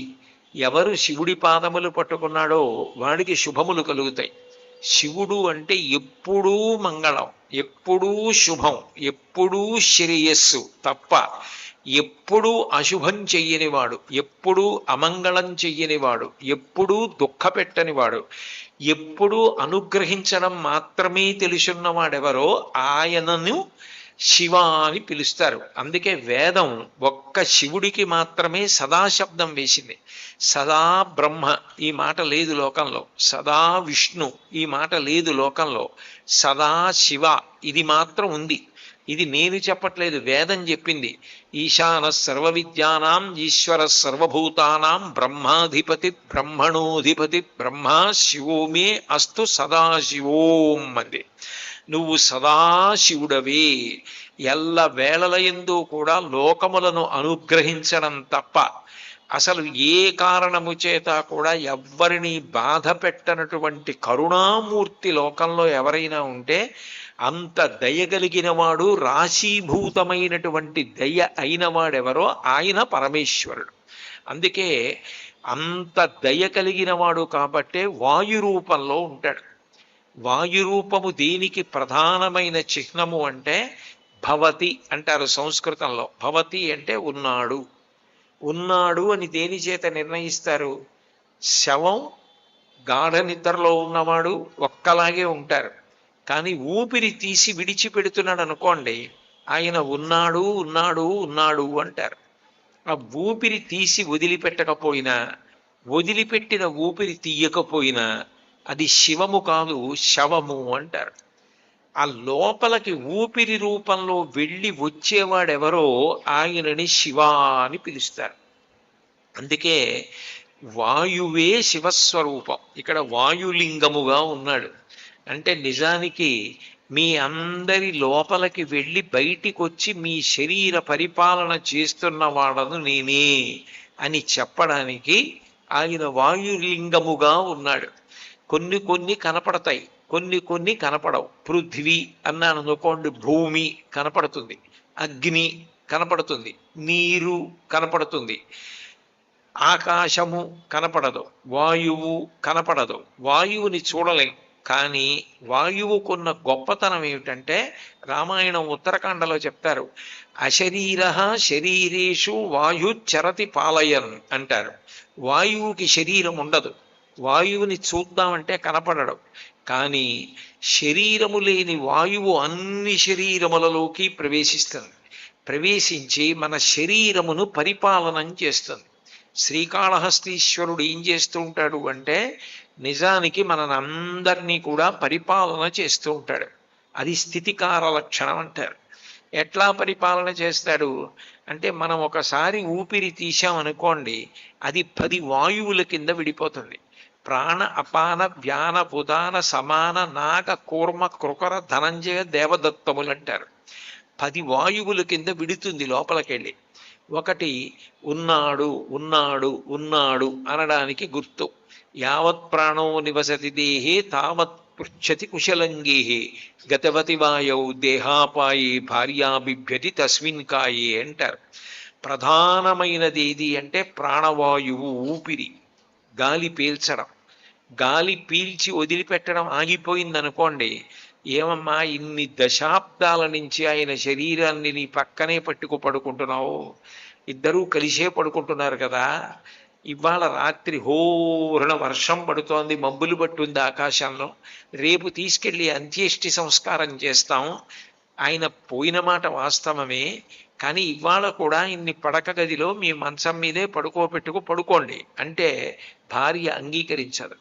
ఎవరు శివుడి పాదములు పట్టుకున్నాడో వాడికి శుభములు కలుగుతాయి. శివుడు అంటే ఎప్పుడూ మంగళం, ఎప్పుడూ శుభం, ఎప్పుడూ శ్రేయస్సు తప్ప ఎప్పుడూ అశుభం చెయ్యనివాడు, ఎప్పుడూ అమంగళం చెయ్యనివాడు, ఎప్పుడూ దుఃఖపెట్టనివాడు, ఎప్పుడూ అనుగ్రహించడం మాత్రమే తెలుసున్నవాడెవరో ఆయనను శివ అని పిలుస్తారు. అందుకే వేదం ఒక్క శివుడికి మాత్రమే సదాశబ్దం వేసింది. సదా బ్రహ్మ ఈ మాట లేదు లోకంలో, సదా విష్ణు ఈ మాట లేదు లోకంలో, సదా శివ ఇది మాత్రం ఉంది. ఇది నేను చెప్పట్లేదు, వేదం చెప్పింది. ఈశాన సర్వ విద్యానాం ఈశ్వర సర్వభూతానాం బ్రహ్మాధిపతి బ్రహ్మణోధిపతి బ్రహ్మ శివో మే అస్తు సదాశివోం అంది. నువ్వు సదాశివుడవే, ఎల్ల వేళలయందు కూడా లోకములను అనుగ్రహించడం తప్ప అసలు ఏ కారణము చేత కూడా ఎవ్వరిని బాధ పెట్టనటువంటి కరుణామూర్తి లోకంలో ఎవరైనా ఉంటే అంత దయగలిగిన వాడు, రాశీభూతమైనటువంటి దయ అయిన వాడెవరో ఆయన పరమేశ్వరుడు. అందుకే అంత దయ కలిగిన వాడు కాబట్టే వాయు రూపంలో ఉంటాడు. వాయురూపము దీనికి ప్రధానమైన చిహ్నము అంటే భవతి అంటారు సంస్కృతంలో. భవతి అంటే ఉన్నాడు. ఉన్నాడు అని దేని చేత నిర్ణయిస్తారు? శవం గాఢ నిద్రలో ఉన్నవాడు ఒక్కలాగే ఉంటారు, కానీ ఊపిరి తీసి విడిచిపెడుతున్నాడు అనుకోండి, ఆయన ఉన్నాడు ఉన్నాడు ఉన్నాడు అంటారు. ఆ ఊపిరి తీసి వదిలిపెట్టకపోయినా, వదిలిపెట్టిన ఊపిరి తీయకపోయినా అది శివము కాదు, శవము అంటారు. ఆ లోపలికి ఊపిరి రూపంలో వెళ్ళి వచ్చేవాడెవరో ఆయనని శివ అని పిలుస్తారు. అందుకే వాయువే శివస్వరూపం. ఇక్కడ వాయులింగముగా ఉన్నాడు అంటే నిజానికి మీ అందరి లోపలికి వెళ్ళి బయటికి వచ్చి మీ శరీర పరిపాలన చేస్తున్న వాడను నేనే అని చెప్పడానికి ఆయన వాయులింగముగా ఉన్నాడు. కొన్ని కొన్ని కనపడతాయి, కొన్ని కొన్ని కనపడవు. పృథ్వీ అన్నాను అనుకోండి, భూమి కనపడుతుంది, అగ్ని కనపడుతుంది, నీరు కనపడుతుంది, ఆకాశము కనపడదు, వాయువు కనపడదు. వాయువుని చూడలేం. కానీ వాయువుకున్న గొప్పతనం ఏమిటంటే రామాయణం ఉత్తరకాండలో చెప్తారు, అశరీర శరీరేషు వాయుచరతి పాలయన్ అంటారు. వాయువుకి శరీరం ఉండదు, వాయువుని చూద్దామంటే కనపడడం. కానీ శరీరము లేని వాయువు అన్ని శరీరములలోకి ప్రవేశిస్తుంది. ప్రవేశించి మన శరీరమును పరిపాలనం చేస్తుంది. శ్రీకాళహస్తీశ్వరుడు ఏం చేస్తూ ఉంటాడు అంటే నిజానికి మనందరినీ కూడా పరిపాలన చేస్తూ ఉంటాడు. అది స్థితికార లక్షణం అంటారు. ఎట్లా పరిపాలన చేస్తాడు అంటే మనం ఒకసారి ఊపిరి తీసామనుకోండి, అది 10 వాయువుల కింద విడిపోతుంది. ప్రాణ అపాన వ్యాన ఉదాన సమాన నాగ కూర్మ కృకర ధనంజయ దేవదత్తములు అంటారు. 10 వాయువుల కింద విడుతుంది లోపలికెళ్ళి. ఒకటి ఉన్నాడు ఉన్నాడు ఉన్నాడు అనడానికి గుర్తు. యావత్ ప్రాణో నివసతి దేహే తావత్ పృచ్చతి కుశలంగేహే గతవతి వాయౌ దేహాపాయే భార్యా బిభ్యతి తస్మిన్ కాయే అంటారు. ప్రధానమైనది ఏది అంటే ప్రాణవాయువు, ఊపిరి, గాలి పీల్చడం. గాలి పీల్చి వదిలిపెట్టడం ఆగిపోయిందనుకోండి, ఏమమ్మా ఇన్ని దశాబ్దాల నుంచి ఆయన శరీరాన్ని నీ పక్కనే పట్టుకు పడుకుంటున్నావు, ఇద్దరూ కలిసే పడుకుంటున్నారు కదా, ఇవాళ రాత్రి హోరణ వర్షం పడుతోంది, మబ్బులు పట్టుంది ఆకాశంలో, రేపు తీసుకెళ్ళి అంత్యేష్టి సంస్కారం చేస్తాం, ఆయన పోయిన మాట వాస్తవమే, కానీ ఇవాళ కూడా ఇన్ని పడక గదిలో మీ మంచం మీదే పడుకోబెట్టుకు పడుకోండి అంటే భార్య అంగీకరించదు.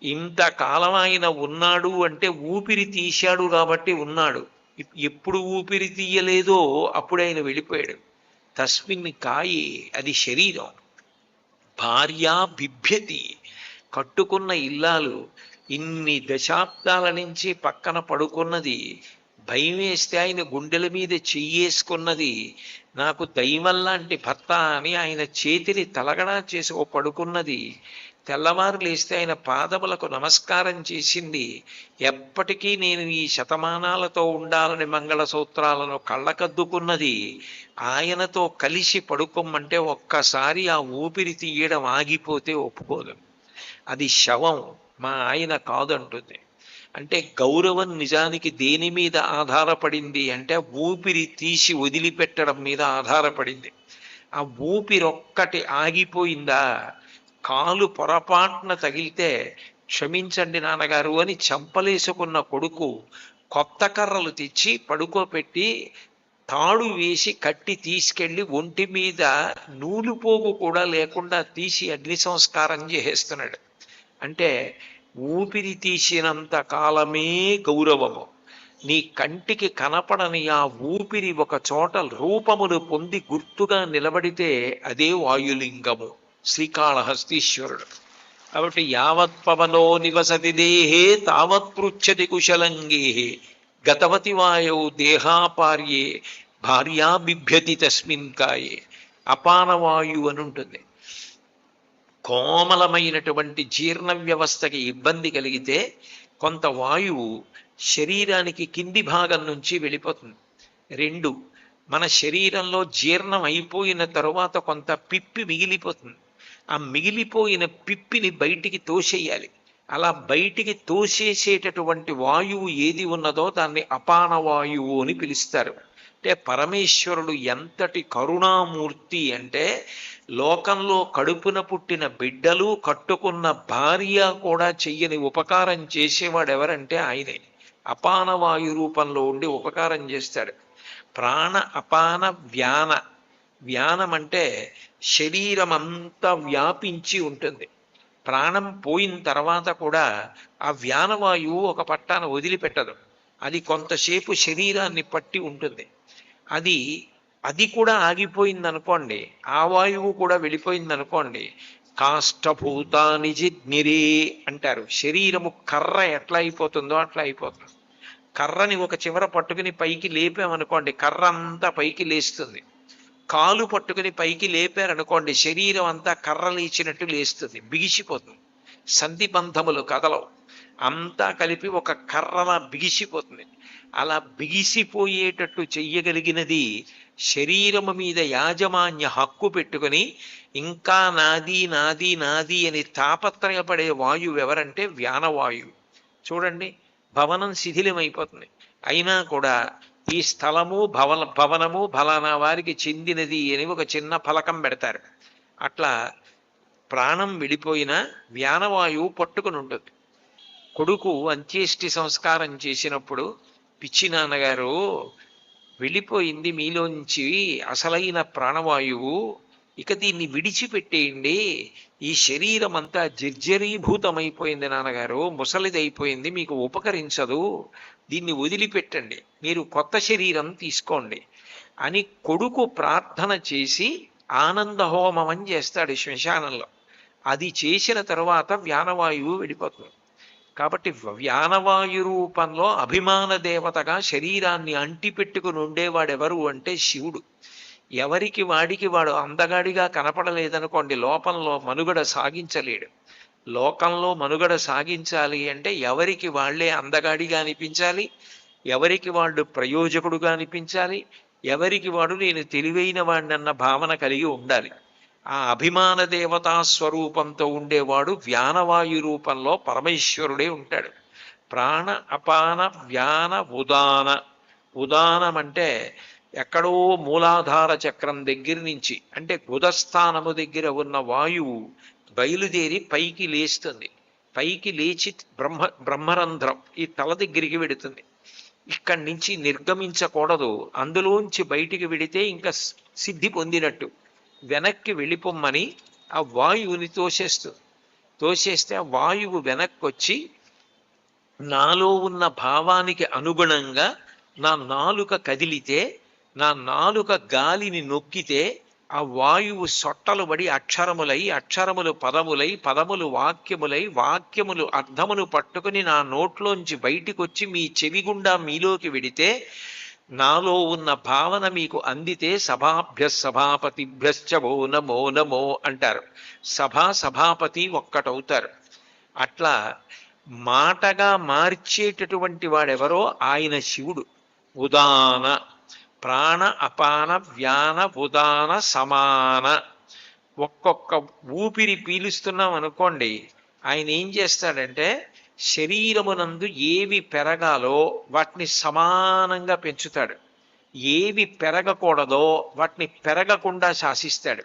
ఇంతకాలం ఆయన ఉన్నాడు అంటే ఊపిరి తీశాడు కాబట్టి ఉన్నాడు. ఎప్పుడు ఊపిరి తీయలేదో అప్పుడు ఆయన వెళ్ళిపోయాడు. తస్మిన్ కాయే, అది శరీరం. భార్యా బిభ్యతి, కట్టుకున్న ఇల్లాలు ఇన్ని దశాబ్దాల నుంచి పక్కన పడుకున్నది, భయం వేస్తే ఆయన గుండెల మీద చెయ్యేసుకున్నది, నాకు దైవం లాంటి భర్త అని ఆయన చేతిని తలగడా చేసి పడుకున్నది, తెల్లవారు లేస్తే ఆయన పాదములకు నమస్కారం చేసింది, ఎప్పటికీ నేను ఈ శతమానాలతో ఉండాలని మంగళసూత్రాలను కళ్ళకద్దుకున్నది, ఆయనతో కలిసి పడుకోమంటే ఒక్కసారి ఆ ఊపిరి తీయడం ఆగిపోతే ఒప్పుకోదు. అది శవం, మా ఆయన కాదంటుంది. అంటే గౌరవం నిజానికి దేని మీద ఆధారపడింది అంటే ఊపిరి తీసి వదిలిపెట్టడం మీద ఆధారపడింది. ఆ ఊపిరొక్కటి ఆగిపోయిందా, కాలు పొరపాటున తగిలితే క్షమించండి నాన్నగారు అని చంపలేసుకున్న కొడుకు కొత్త కర్రలు తెచ్చి పడుకోపెట్టి తాడు వేసి కట్టి తీసుకెళ్లి ఒంటి మీద నూలుపోగు కూడా లేకుండా తీసి అగ్ని సంస్కారం చేసేస్తున్నాడు. అంటే ఊపిరి తీసినంత కాలమే గౌరవము. నీ కంటికి కనపడని ఆ ఊపిరి ఒక చోట రూపమును పొంది గుర్తుగా నిలబడితే అదే వాయులింగము, శ్రీకాళహస్తీశ్వరుడు. కాబట్టి యావత్ పవనో నివసతి దేహే తావత్ పృచ్చతి కుశలంగేహే గతవతి వాయౌ దేహాపార్యే భార్యా బిభ్యతి తస్మిన్ కాయే. అపానవాయు అని ఉంటుంది. కోమలమైనటువంటి జీర్ణ వ్యవస్థకి ఇబ్బంది కలిగితే కొంత వాయువు శరీరానికి కింది భాగం నుంచి వెళ్ళిపోతుంది. 2, మన శరీరంలో జీర్ణం అయిపోయిన తరువాత కొంత పిప్పి మిగిలిపోతుంది. ఆ మిగిలిపోయిన పిప్పిని బయటికి తోసేయాలి. అలా బయటికి తోసేసేటటువంటి వాయువు ఏది ఉన్నదో దాన్ని అపానవాయువు అని పిలుస్తారు. అంటే పరమేశ్వరుడు ఎంతటి కరుణామూర్తి అంటే లోకంలో కడుపున పుట్టిన బిడ్డలు, కట్టుకున్న భార్య కూడా చెయ్యని ఉపకారం చేసేవాడు ఎవరంటే ఆయనే. అపానవాయు రూపంలో ఉండి ఉపకారం చేస్తాడు. ప్రాణ అపాన వ్యాన. వ్యానం అంటే శరీరం అంతా వ్యాపించి ఉంటుంది. ప్రాణం పోయిన తర్వాత కూడా ఆ వ్యానవాయువు ఒక పట్టాన వదిలిపెట్టదు. అది కొంతసేపు శరీరాన్ని పట్టి ఉంటుంది. అది కూడా ఆగిపోయిందనుకోండి, ఆ వాయువు కూడా వెళ్ళిపోయిందనుకోండి, కాష్టభూతాని జిగ్నిరే అంటారు. శరీరము కర్ర ఎట్లా అయిపోతుందో అట్లా అయిపోతుంది. కర్రని ఒక చివర పట్టుకుని పైకి లేపామనుకోండి, కర్ర అంతా పైకి లేస్తుంది. కాలు పట్టుకుని పైకి లేపారనుకోండి, శరీరం అంతా కర్ర లేచినట్టు లేస్తుంది, బిగిసిపోతుంది. సంధిబంధములు కదలవు, అంతా కలిపి ఒక కర్రలా బిగిసిపోతుంది. అలా బిగిసిపోయేటట్టు చెయ్యగలిగినది శరీరము మీద యాజమాన్య హక్కు పెట్టుకుని ఇంకా నాది నాది నాది అని తాపత్రయపడే వాయువు ఎవరంటే వ్యానవాయువు. చూడండి, భవనం శిథిలమైపోతుంది, అయినా కూడా ఈ స్థలము భవనము ఫలానా వారికి చెందినది అని ఒక చిన్న ఫలకం పెడతారు. అట్లా ప్రాణం విడిపోయినా వ్యానవాయువు పట్టుకుని ఉంటుంది. కొడుకు అంత్యేష్టి సంస్కారం చేసినప్పుడు, పిచ్చి నాన్నగారు వెళ్ళిపోయింది మీలోంచి అసలైన ప్రాణవాయువు, ఇక దీన్ని విడిచిపెట్టేయండి, ఈ శరీరం అంతా జర్జరీభూతమైపోయింది నాన్నగారు, ముసలిదైపోయింది, మీకు ఉపకరించదు, దీన్ని వదిలిపెట్టండి, మీరు కొత్త శరీరం తీసుకోండి అని కొడుకు ప్రార్థన చేసి ఆనంద హోమం చేస్తాడు శ్మశానంలో. అది చేసిన తర్వాత వ్యానవాయువు వెళ్ళిపోతుంది. కాబట్టి వ్యానవాయు రూపంలో అభిమాన దేవతగా శరీరాన్ని అంటిపెట్టుకుని ఉండేవాడెవరు అంటే శివుడు. ఎవరికి వాడికి వాడు అందగాడిగా కనపడలేదనుకోండి, లోకంలో మనుగడ సాగించలేడు. లోకంలో మనుగడ సాగించాలి అంటే ఎవరికి వాళ్లే అందగాడిగా అనిపించాలి, ఎవరికి వాళ్ళు ప్రయోజకుడుగా అనిపించాలి, ఎవరికి వాడు నేను తెలివైన వాడినన్న భావన కలిగి ఉండాలి. ఆ అభిమాన దేవతా స్వరూపంతో ఉండేవాడు వ్యానవాయు రూపంలో పరమేశ్వరుడే ఉంటాడు. ప్రాణ అపాన వ్యాన ఉదాన. ఉదానం అంటే ఎక్కడో మూలాధార చక్రం దగ్గర నుంచి, అంటే గుదస్థానము దగ్గర ఉన్న వాయువు బయలుదేరి పైకి లేస్తుంది. పైకి లేచి బ్రహ్మరంధ్రం ఈ తల దగ్గరికి వెడుతుంది. ఇక్కడి నుంచి నిర్గమించకూడదు, అందులోంచి బయటికి వెడితే ఇంకా సిద్ధి పొందినట్టు. వెనక్కి వెళ్ళిపోమ్మని ఆ వాయువుని తోసేస్తుంది. తోసేస్తే ఆ వాయువు వెనక్కి వచ్చి నాలో ఉన్న భావానికి అనుగుణంగా నా నాలుక కదిలితే, నా నాలుక గాలిని నొక్కితే ఆ వాయువు సొట్టలు పడి అక్షరములై, అక్షరములు పదములై, పదములు వాక్యములై, వాక్యములు అర్థమును పట్టుకుని నా నోట్లోంచి బయటికి వచ్చి మీ చెవి గుండా మీలోకి వెడితే నాలో ఉన్న భావన మీకు అందితే సభాభ్య సభాపతిభ్యశ్చ ఓ నమో నమో అంటారు. సభాపతి ఒక్కటవుతారు. అట్లా మాటగా మార్చేటటువంటి వాడెవరో ఆయన శివుడు. ఉదాన ప్రాణ అపాన వ్యాన ఉదాన సమాన. ఒక్కొక్క ఊపిరి పీలుస్తున్నాం అనుకోండి, ఆయన ఏం చేస్తాడంటే శరీరమునందు ఏవి పెరగాలో వాటిని సమానంగా పెంచుతాడు, ఏవి పెరగకూడదో వాటిని పెరగకుండా శాసిస్తాడు.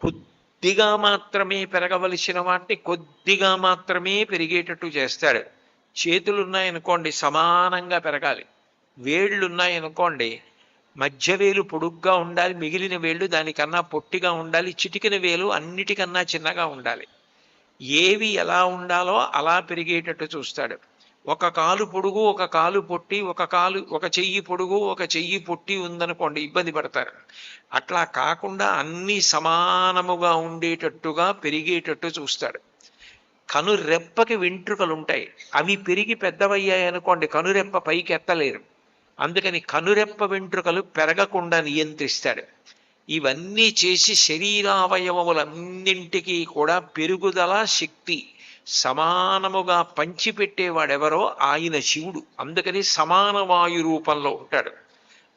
కొద్దిగా మాత్రమే పెరగవలసిన వాటిని కొద్దిగా మాత్రమే పెరిగేటట్టు చేస్తాడు. చేతులున్నాయనుకోండి సమానంగా పెరగాలి, వేళ్ళున్నాయనుకోండి మధ్య వేలు పొడుగ్గా ఉండాలి, మిగిలిన వేళ్ళు దానికన్నా పొట్టిగా ఉండాలి, చిటికిన వేలు అన్నిటికన్నా చిన్నగా ఉండాలి. ఏవి ఎలా ఉండాలో అలా పెరిగేటట్టు చూస్తాడు. ఒక కాలు పొడుగు ఒక కాలు పొట్టి, ఒక చెయ్యి పొడుగు ఒక చెయ్యి పొట్టి ఉందనుకోండి ఇబ్బంది పడతారు. అట్లా కాకుండా అన్ని సమానముగా ఉండేటట్టుగా పెరిగేటట్టు చూస్తాడు. కనురెప్పకి వెంట్రుకలు ఉంటాయి, అవి పెరిగి పెద్దవయ్యాయి అనుకోండి కనురెప్ప పైకి ఎత్తలేరు. అందుకని కనురెప్ప వెంట్రుకలు పెరగకుండా నియంత్రిస్తాడు. ఇవన్నీ చేసి శరీరావయవములన్నింటికీ కూడా పెరుగుదల శక్తి సమానముగా పంచిపెట్టేవాడెవరో ఆయన శివుడు. అందుకని సమాన వాయు రూపంలో ఉంటాడు.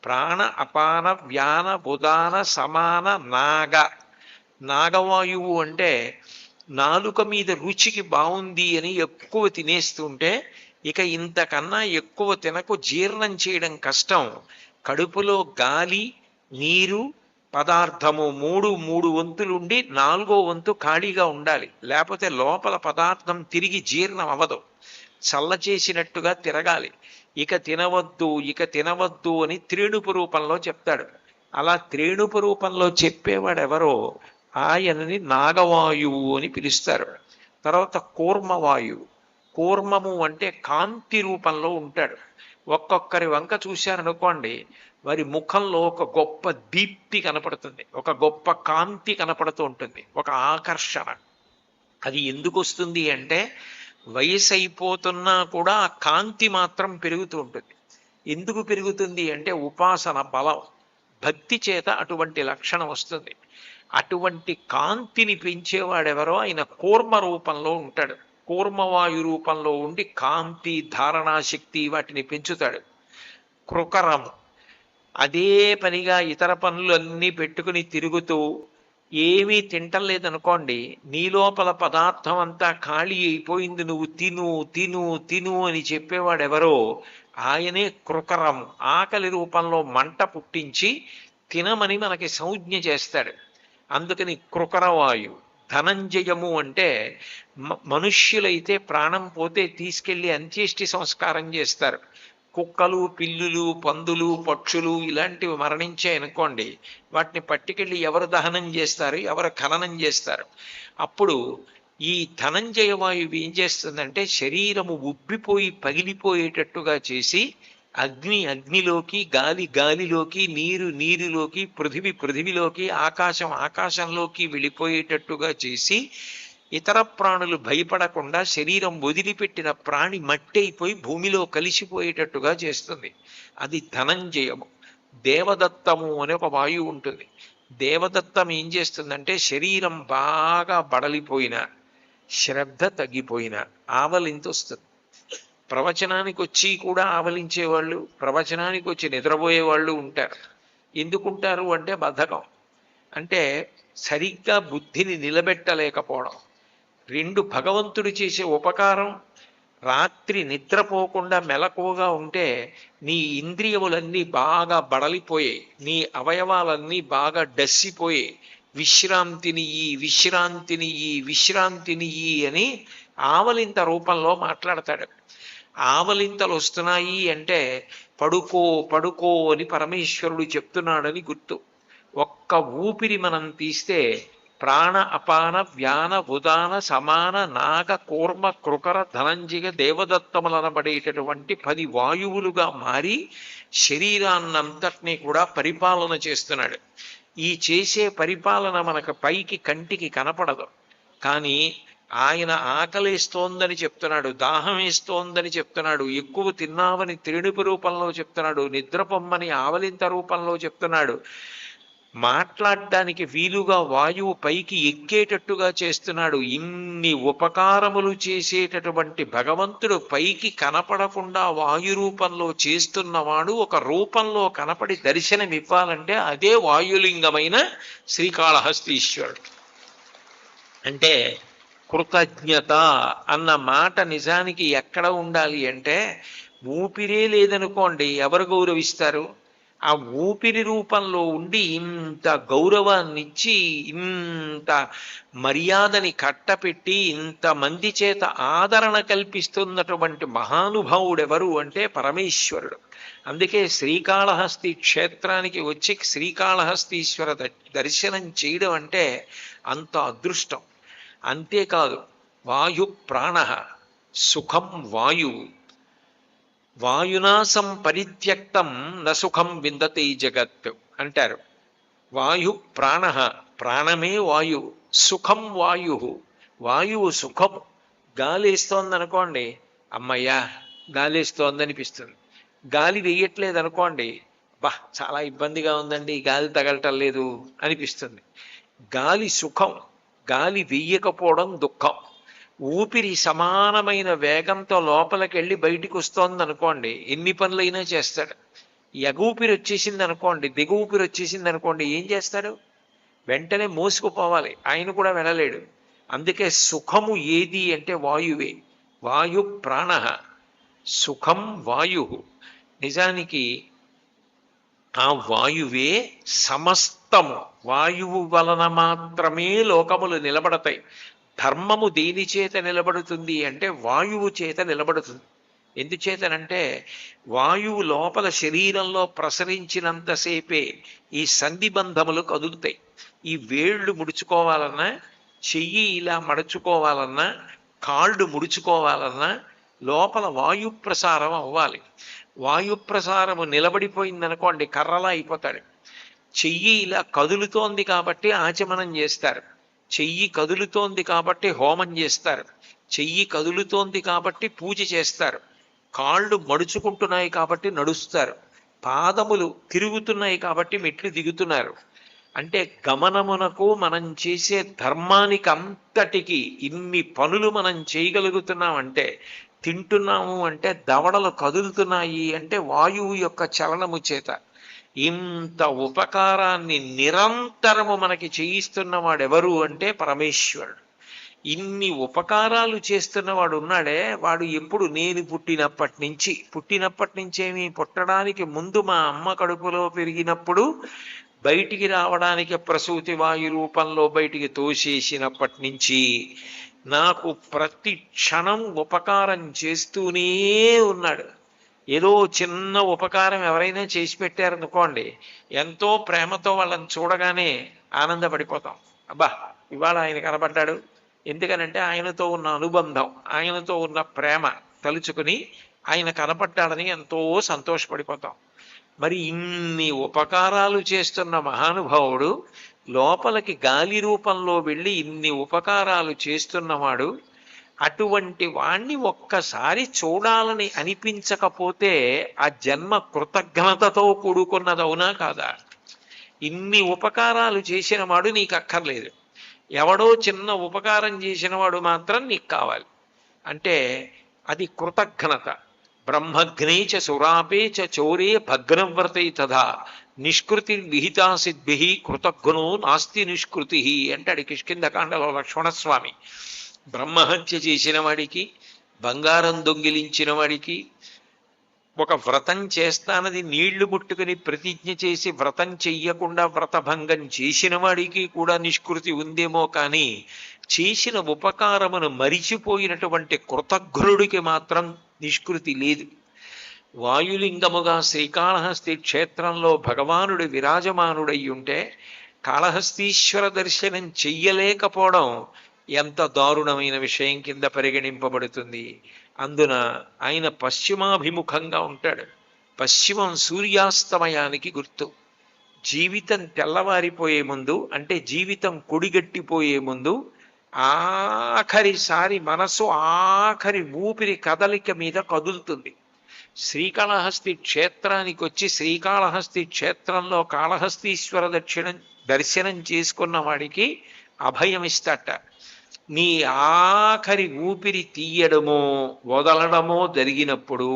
ప్రాణ అపాన వ్యాన ఉదాన సమాన నాగ. నాగవాయువు అంటే నాలుక మీద రుచికి బాగుంది అని ఎక్కువ తినేస్తుంటే ఇక ఇంతకన్నా ఎక్కువ తినకు, జీర్ణం చేయడం కష్టం. కడుపులో గాలి నీరు పదార్థము మూడు వంతులుండి 4వ వంతు ఖాళీగా ఉండాలి, లేకపోతే లోపల పదార్థం తిరిగి జీర్ణం అవ్వదు, చల్ల చేసినట్టుగా తిరగాలి. ఇక తినవద్దు అని త్రేణుపు రూపంలో చెప్తాడు. అలా త్రేణుపు రూపంలో చెప్పేవాడెవరో ఆయనని నాగవాయువు అని పిలుస్తారు. తర్వాత కూర్మవాయువు. కూర్మము అంటే కాంతి రూపంలో ఉంటాడు. ఒక్కొక్కరి వంక చూశారనుకోండి వారి ముఖంలో ఒక గొప్ప దీప్తి కనపడుతుంది, ఒక గొప్ప కాంతి కనపడుతూ ఉంటుంది, ఒక ఆకర్షణ. అది ఎందుకు వస్తుంది అంటే వయసు అయిపోతున్నా కూడా ఆ కాంతి మాత్రం పెరుగుతూ ఉంటుంది. ఎందుకు పెరుగుతుంది అంటే ఉపాసన బలం, భక్తి చేత అటువంటి లక్షణం వస్తుంది. అటువంటి కాంతిని పెంచేవాడెవరో ఆయన కూర్మ రూపంలో ఉంటాడు. కూర్మవాయు రూపంలో ఉండి కాంతి ధారణాశక్తి వాటిని పెంచుతాడు. కృకరము. అదే పనిగా ఇతర పనులన్నీ పెట్టుకుని తిరుగుతూ ఏమీ తింటలేదనుకోండి, నీ లోపల పదార్థం అంతా ఖాళీ అయిపోయింది, నువ్వు తిను తిను తిను అని చెప్పేవాడెవరో ఆయనే కృకరం, ఆకలి రూపంలో మంట పుట్టించి తినమని మనకి సంజ్ఞ చేస్తాడు. అందుకని కృకరవాయు. ధనంజయము అంటే మనుష్యులైతే ప్రాణం పోతే తీసుకెళ్లి అంత్యేష్టి సంస్కారం చేస్తారు. కుక్కలు, పిల్లులు, పందులు, పక్షులు ఇలాంటివి మరణించాయనుకోండి, వాటిని పట్టుకెళ్ళి ఎవరు దహనం చేస్తారు, ఎవరు ఖననం చేస్తారు. అప్పుడు ఈ ధనంజయ వాయువు ఏం చేస్తుందంటే శరీరము ఉబ్బిపోయి పగిలిపోయేటట్టుగా చేసి అగ్ని అగ్నిలోకి, గాలి గాలిలోకి, నీరు నీరులోకి, పృథివి పృథివిలోకి, ఆకాశం ఆకాశంలోకి వెళ్ళిపోయేటట్టుగా చేసి ఇతర ప్రాణులు భయపడకుండా శరీరం వదిలిపెట్టిన ప్రాణి మట్టి అయిపోయి భూమిలో కలిసిపోయేటట్టుగా చేస్తుంది. అది ధనంజయము. దేవదత్తము అనే ఒక వాయువు ఉంటుంది. దేవదత్తం ఏం చేస్తుందంటే శరీరం బాగా బడలిపోయిన, శ్రద్ధ తగ్గిపోయిన ఆవలింత వస్తుంది. ప్రవచనానికి వచ్చి కూడా ఆవలించేవాళ్ళు, ప్రవచనానికి వచ్చి నిద్రపోయే వాళ్ళు ఉంటారు. ఎందుకుంటారు అంటే బద్ధకం. అంటే సరిగ్గా బుద్ధిని నిలబెట్టలేకపోవడం. రెండు, భగవంతుడు చేసే ఉపకారం, రాత్రి నిద్రపోకుండా మెలకువగా ఉంటే నీ ఇంద్రియములన్నీ బాగా బడలిపోయాయి, నీ అవయవాలన్నీ బాగా డస్సిపోయాయి. విశ్రాంతిని ఈ విశ్రాంతిని ఈ విశ్రాంతిని ఈ అని ఆవలింత రూపంలో మాట్లాడతాడు. ఆవలింతలు వస్తున్నాయి అంటే పడుకో పడుకో అని పరమేశ్వరుడు చెప్తున్నాడని గుర్తు. ఒక్క ఊపిరి మనం తీస్తే ప్రాణ అపాన వ్యాన ఉదాన సమాన నాగ కూర్మ కృకర ధనంజయ దేవదత్తములనబడేటటువంటి 10 వాయువులుగా మారి శరీరాన్నంతటినీ కూడా పరిపాలన చేస్తున్నాడు. ఈ చేసే పరిపాలన మనకు పైకి కంటికి కనపడదు, కానీ ఆయన ఆకలేస్తోందని చెప్తున్నాడు, దాహం వేస్తోందని చెప్తున్నాడు, ఎక్కువ తిన్నామని త్రేణుపు రూపంలో చెప్తున్నాడు, నిద్రపొమ్మని ఆవలింత రూపంలో చెప్తున్నాడు, మాట్లాడడానికి వీలుగా వాయువు పైకి ఎక్కేటట్టుగా చేస్తున్నాడు. ఇన్ని ఉపకారములు చేసేటటువంటి భగవంతుడు పైకి కనపడకుండా వాయు రూపంలో చేస్తున్నవాడు ఒక రూపంలో కనపడి దర్శనమివ్వాలంటే అదే వాయులింగమైన శ్రీకాళహస్తీశ్వరుడు. అంటే కృతజ్ఞత అన్న మాట నిజానికి ఎక్కడ ఉండాలి అంటే, ఊపిరే లేదనుకోండి ఎవరు గౌరవిస్తారు? ఆ ఊపిరి రూపంలో ఉండి ఇంత గౌరవాన్నిచ్చి, ఇంత మర్యాదని కట్టపెట్టి, ఇంతమంది చేత ఆదరణ కల్పిస్తున్నటువంటి మహానుభావుడెవరు అంటే పరమేశ్వరుడు. అందుకే శ్రీకాళహస్తి క్షేత్రానికి వచ్చి శ్రీకాళహస్తీశ్వర దర్శనం చేయడం అంటే అంత అదృష్టం. అంతేకాదు, వాయు ప్రాణ సుఖం వాయువు, వాయునాసం పరిత్యక్తం నసుఖం విందతే జగత్ అంటారు. వాయు ప్రాణ, ప్రాణమే వాయువు, సుఖం వాయు, వాయువు సుఖం. గాలేస్తోందనుకోండి, అమ్మయ్యా గాలేస్తోందనిపిస్తుంది. గాలి వేయట్లేదు అనుకోండి, బా చాలా ఇబ్బందిగా ఉందండి, గాలి తగలటం లేదు అనిపిస్తుంది. గాలి సుఖం, గాలి వెయ్యకపోవడం దుఃఖం. ఊపిరి సమానమైన వేగంతో లోపలికి వెళ్ళి బయటికి వస్తోంది అనుకోండి, ఎన్ని పనులైనా చేస్తాడు. ఎగూపిరి వచ్చేసింది అనుకోండి, దిగువూపిరి వచ్చేసింది అనుకోండి, ఏం చేస్తాడు? వెంటనే మోసుకుపోవాలి, ఆయన కూడా వెళ్ళలేడు. అందుకే సుఖము ఏది అంటే వాయువే. వాయు ప్రాణ సుఖం వాయు. నిజానికి ఆ వాయువే సమస్తము. వాయువు వలన మాత్రమే లోకములు నిలబడతాయి. ధర్మము దేని చేత నిలబడుతుంది అంటే వాయువు చేత నిలబడుతుంది. ఎందుచేతనంటే వాయువు లోపల శరీరంలో ప్రసరించినంతసేపే ఈ సంధిబంధములు కదులుతాయి. ఈ వేళ్ళు ముడుచుకోవాలన్నా, చెయ్యి ఇలా మడుచుకోవాలన్నా, కాళ్ళు ముడుచుకోవాలన్నా లోపల వాయు ప్రసారం అవ్వాలి. వాయు ప్రసారము నిలబడిపోయిందనుకోండి, కర్రలా అయిపోతాడు. చెయ్యి ఇలా కదులుతోంది కాబట్టి ఆచమనం చేస్తారు, చెయ్యి కదులుతోంది కాబట్టి హోమం చేస్తారు, చెయ్యి కదులుతోంది కాబట్టి పూజ చేస్తారు, కాళ్ళు మడుచుకుంటున్నాయి కాబట్టి నడుస్తారు, పాదములు తిరుగుతున్నాయి కాబట్టి మెట్లు దిగుతున్నారు. అంటే గమనమునకు మనం చేసే ధర్మానికి అంతటికి ఇన్ని పనులు మనం చేయగలుగుతున్నామంటే తింటున్నాము అంటే దవడలు కదులుతున్నాయి అంటే వాయువు యొక్క చలనము చేత. ఇంత ఉపకారాన్ని నిరంతరము మనకి చేయిస్తున్నవాడెవరు అంటే పరమేశ్వరుడు. ఇన్ని ఉపకారాలు చేస్తున్నవాడు ఉన్నాడే, వాడు ఎప్పుడు నేను పుట్టినప్పటి నుంచేమి, పుట్టడానికి ముందు మా అమ్మ కడుపులో పెరిగినప్పుడు బయటికి రావడానికి ప్రసూతి వాయు రూపంలో బయటికి తోసేసినప్పటి నుంచి నాకు ప్రతి క్షణం ఉపకారం చేస్తూనే ఉన్నాడు. ఏదో చిన్న ఉపకారం ఎవరైనా చేసి పెట్టారనుకోండి, ఎంతో ప్రేమతో వాళ్ళని చూడగానే ఆనందపడిపోతాం. అబ్బా, ఇవాళ ఆయన కనబడ్డాడు. ఎందుకనంటే ఆయనతో ఉన్న అనుబంధం, ఆయనతో ఉన్న ప్రేమ తలుచుకుని ఆయన కనపడ్డాడని ఎంతో సంతోషపడిపోతాం. మరి ఇన్ని ఉపకారాలు చేస్తున్న మహానుభావుడు లోపలికి గాలి రూపంలో వెళ్ళి ఇన్ని ఉపకారాలు చేస్తున్నవాడు, అటువంటి వాణ్ణి ఒక్కసారి చూడాలని అనిపించకపోతే ఆ జన్మ కృతజ్ఞతతో కూడుకున్నదవునా కాదా? ఇన్ని ఉపకారాలు చేసిన వాడు నీకు అక్కర్లేదు, ఎవడో చిన్న ఉపకారం చేసిన వాడు మాత్రం నీకు కావాలి. అంటే అది కృతజ్ఞత. బ్రహ్మగ్నేచ సురాపేచ చోరే భగ్నవ్రతే తథా నిష్కృతి విహితా సిద్భి కృతజ్ఞో నాస్తి నిష్కృతి అంటాడు కిష్కింధకాండలో లక్ష్మణస్వామి. బ్రహ్మహత్య చేసిన వాడికి, బంగారం దొంగిలించిన వాడికి, ఒక వ్రతం చేస్తానది నీళ్లు ముట్టుకుని ప్రతిజ్ఞ చేసి వ్రతం చెయ్యకుండా వ్రతభంగం చేసిన వాడికి కూడా నిష్కృతి ఉందేమో కానీ చేసిన ఉపకారమును మరిచిపోయినటువంటి కృతజ్ఞుడికి మాత్రం నిష్కృతి లేదు. వాయులింగముగా శ్రీకాళహస్తి క్షేత్రంలో భగవానుడు విరాజమానుడై ఉంటే కాళహస్తీశ్వర దర్శనం చెయ్యలేకపోవడం ఎంత దారుణమైన విషయం కింద పరిగణింపబడుతుంది. అందున ఆయన పశ్చిమాభిముఖంగా ఉంటాడు. పశ్చిమం సూర్యాస్తమయానికి గుర్తు. జీవితం తెల్లవారిపోయే ముందు, అంటే జీవితం కొడిగట్టిపోయే ముందు ఆఖరిసారి మనసు ఆఖరి ఊపిరి కదలిక మీద కదులుతుంది. శ్రీకాళహస్తి క్షేత్రానికి వచ్చి శ్రీకాళహస్తి క్షేత్రంలో కాళహస్తీశ్వర దర్శనం చేసుకున్న వాడికి అభయం ఇస్తట. నీ ఆఖరి ఊపిరి తీయడమో వదలడమో జరిగినప్పుడు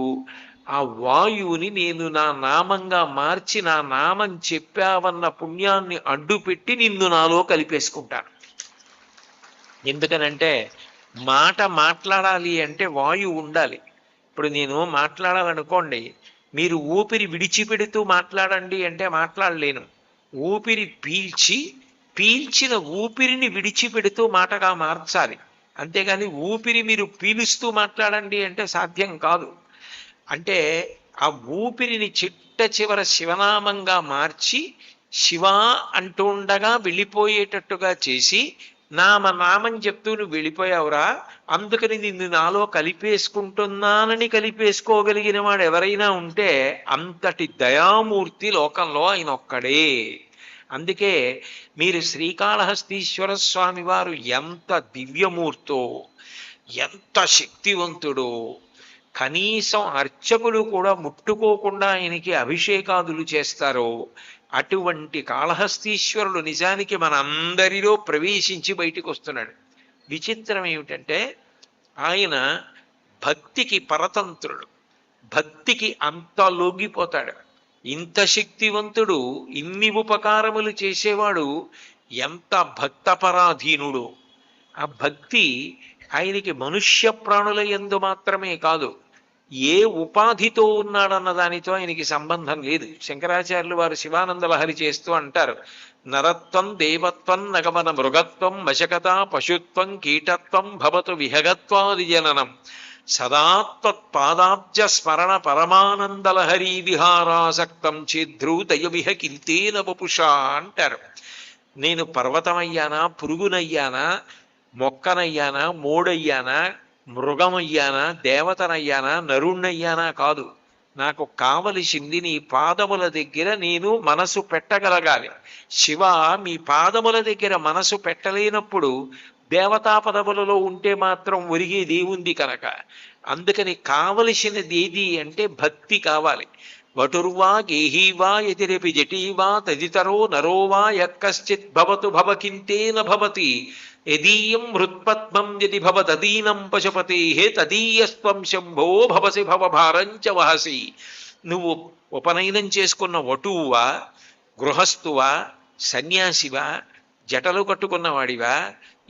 ఆ వాయువుని నేను నా నామంగా మార్చి నా నామం చెప్పావన్న పుణ్యాన్ని అడ్డుపెట్టి నిన్ను నాలో కలిపేసుకుంటాను. ఎందుకనంటే మాట్లాడాలి అంటే వాయువు ఉండాలి. ఇప్పుడు నేను మాట్లాడాలనుకోండి, మీరు ఊపిరి విడిచిపెడుతూ మాట్లాడండి అంటే మాట్లాడలేను. ఊపిరి పీల్చిన ఊపిరిని విడిచిపెడుతూ మాటగా మార్చాలి. అంతేగాని ఊపిరి మీరు పీలుస్తూ మాట్లాడండి అంటే సాధ్యం కాదు. అంటే ఆ ఊపిరిని చిట్ట చివర శివనామంగా మార్చి శివ అంటుండగా వెళ్ళిపోయేటట్టుగా చేసి నామం చెప్తూ నువ్వు వెళ్ళిపోయావురా, అందుకని నిన్ను నాలో కలిపేసుకుంటున్నానని కలిపేసుకోగలిగిన వాడు ఎవరైనా ఉంటే అంతటి దయామూర్తి లోకంలో ఆయన ఒక్కడే. అందుకే మీరు శ్రీకాళహస్తీశ్వర స్వామి వారు ఎంత దివ్యమూర్తో, ఎంత శక్తివంతుడో, కనీసం అర్చకులు కూడా ముట్టుకోకుండా ఆయనకి అభిషేకాదులు చేస్తారో అటువంటి కాళహస్తీశ్వరుడు నిజానికి మనందరిలో ప్రవేశించి బయటికి వస్తున్నాడు. విచిత్రం ఏమిటంటే ఆయన భక్తికి పరతంత్రుడు, భక్తికి అంత లొంగిపోతాడు. ఇంత శక్తివంతుడు, ఇన్ని ఉపకారములు చేసేవాడు ఎంత భక్తపరాధీనుడు. ఆ భక్తి ఆయనకి మనుష్య ప్రాణుల యందు మాత్రమే కాదు, ఏ ఉపాధితో ఉన్నాడన్న దానితో ఆయనకి సంబంధం లేదు. శంకరాచార్యులు వారు శివానంద లహరి చేస్తూ అంటారు, నరత్వం దేవత్వం నగమన మృగత్వం వశకత పశుత్వం కీటత్వం భవతు విహగత్వాది జననం సదాత్వత్పాదాబ్జ స్మరణ పరమానందలహరీ విహారాసక్తం చేద్రూదయవిహ కిల్తేన వపుషా అంటారు. నేను పర్వతమయ్యానా, పురుగునయ్యానా, మొక్కనయ్యానా, మోడయ్యానా, మృగమయ్యానా, దేవతనయ్యానా, నరుణ్ణయ్యానా కాదు. నాకు కావలసింది నీ పాదముల దగ్గర నేను మనసు పెట్టగలగాలి. శివ, మీ పాదముల దగ్గర మనసు పెట్టలేనప్పుడు దేవతా పదములలో ఉంటే మాత్రం ఒరిగేది ఉంది కనుక, అందుకని కావలసినది ఏది అంటే భక్తి కావాలి. వటుర్వా గేహీవా యతిరపి జటీవా తదితరో నరోవా యక్కశ్చిత్ భవతు భవకింతేన భవతి యదీయం హృత్పద్మం యది భవదీనం పశుపతే తదీయస్వం శంభో భవసి భవభారంచ వహసి. నువ్వు ఉపనయనం చేసుకున్న వటువువా, గృహస్థువా, సన్యాసివా, జటలు కట్టుకున్నవాడివా,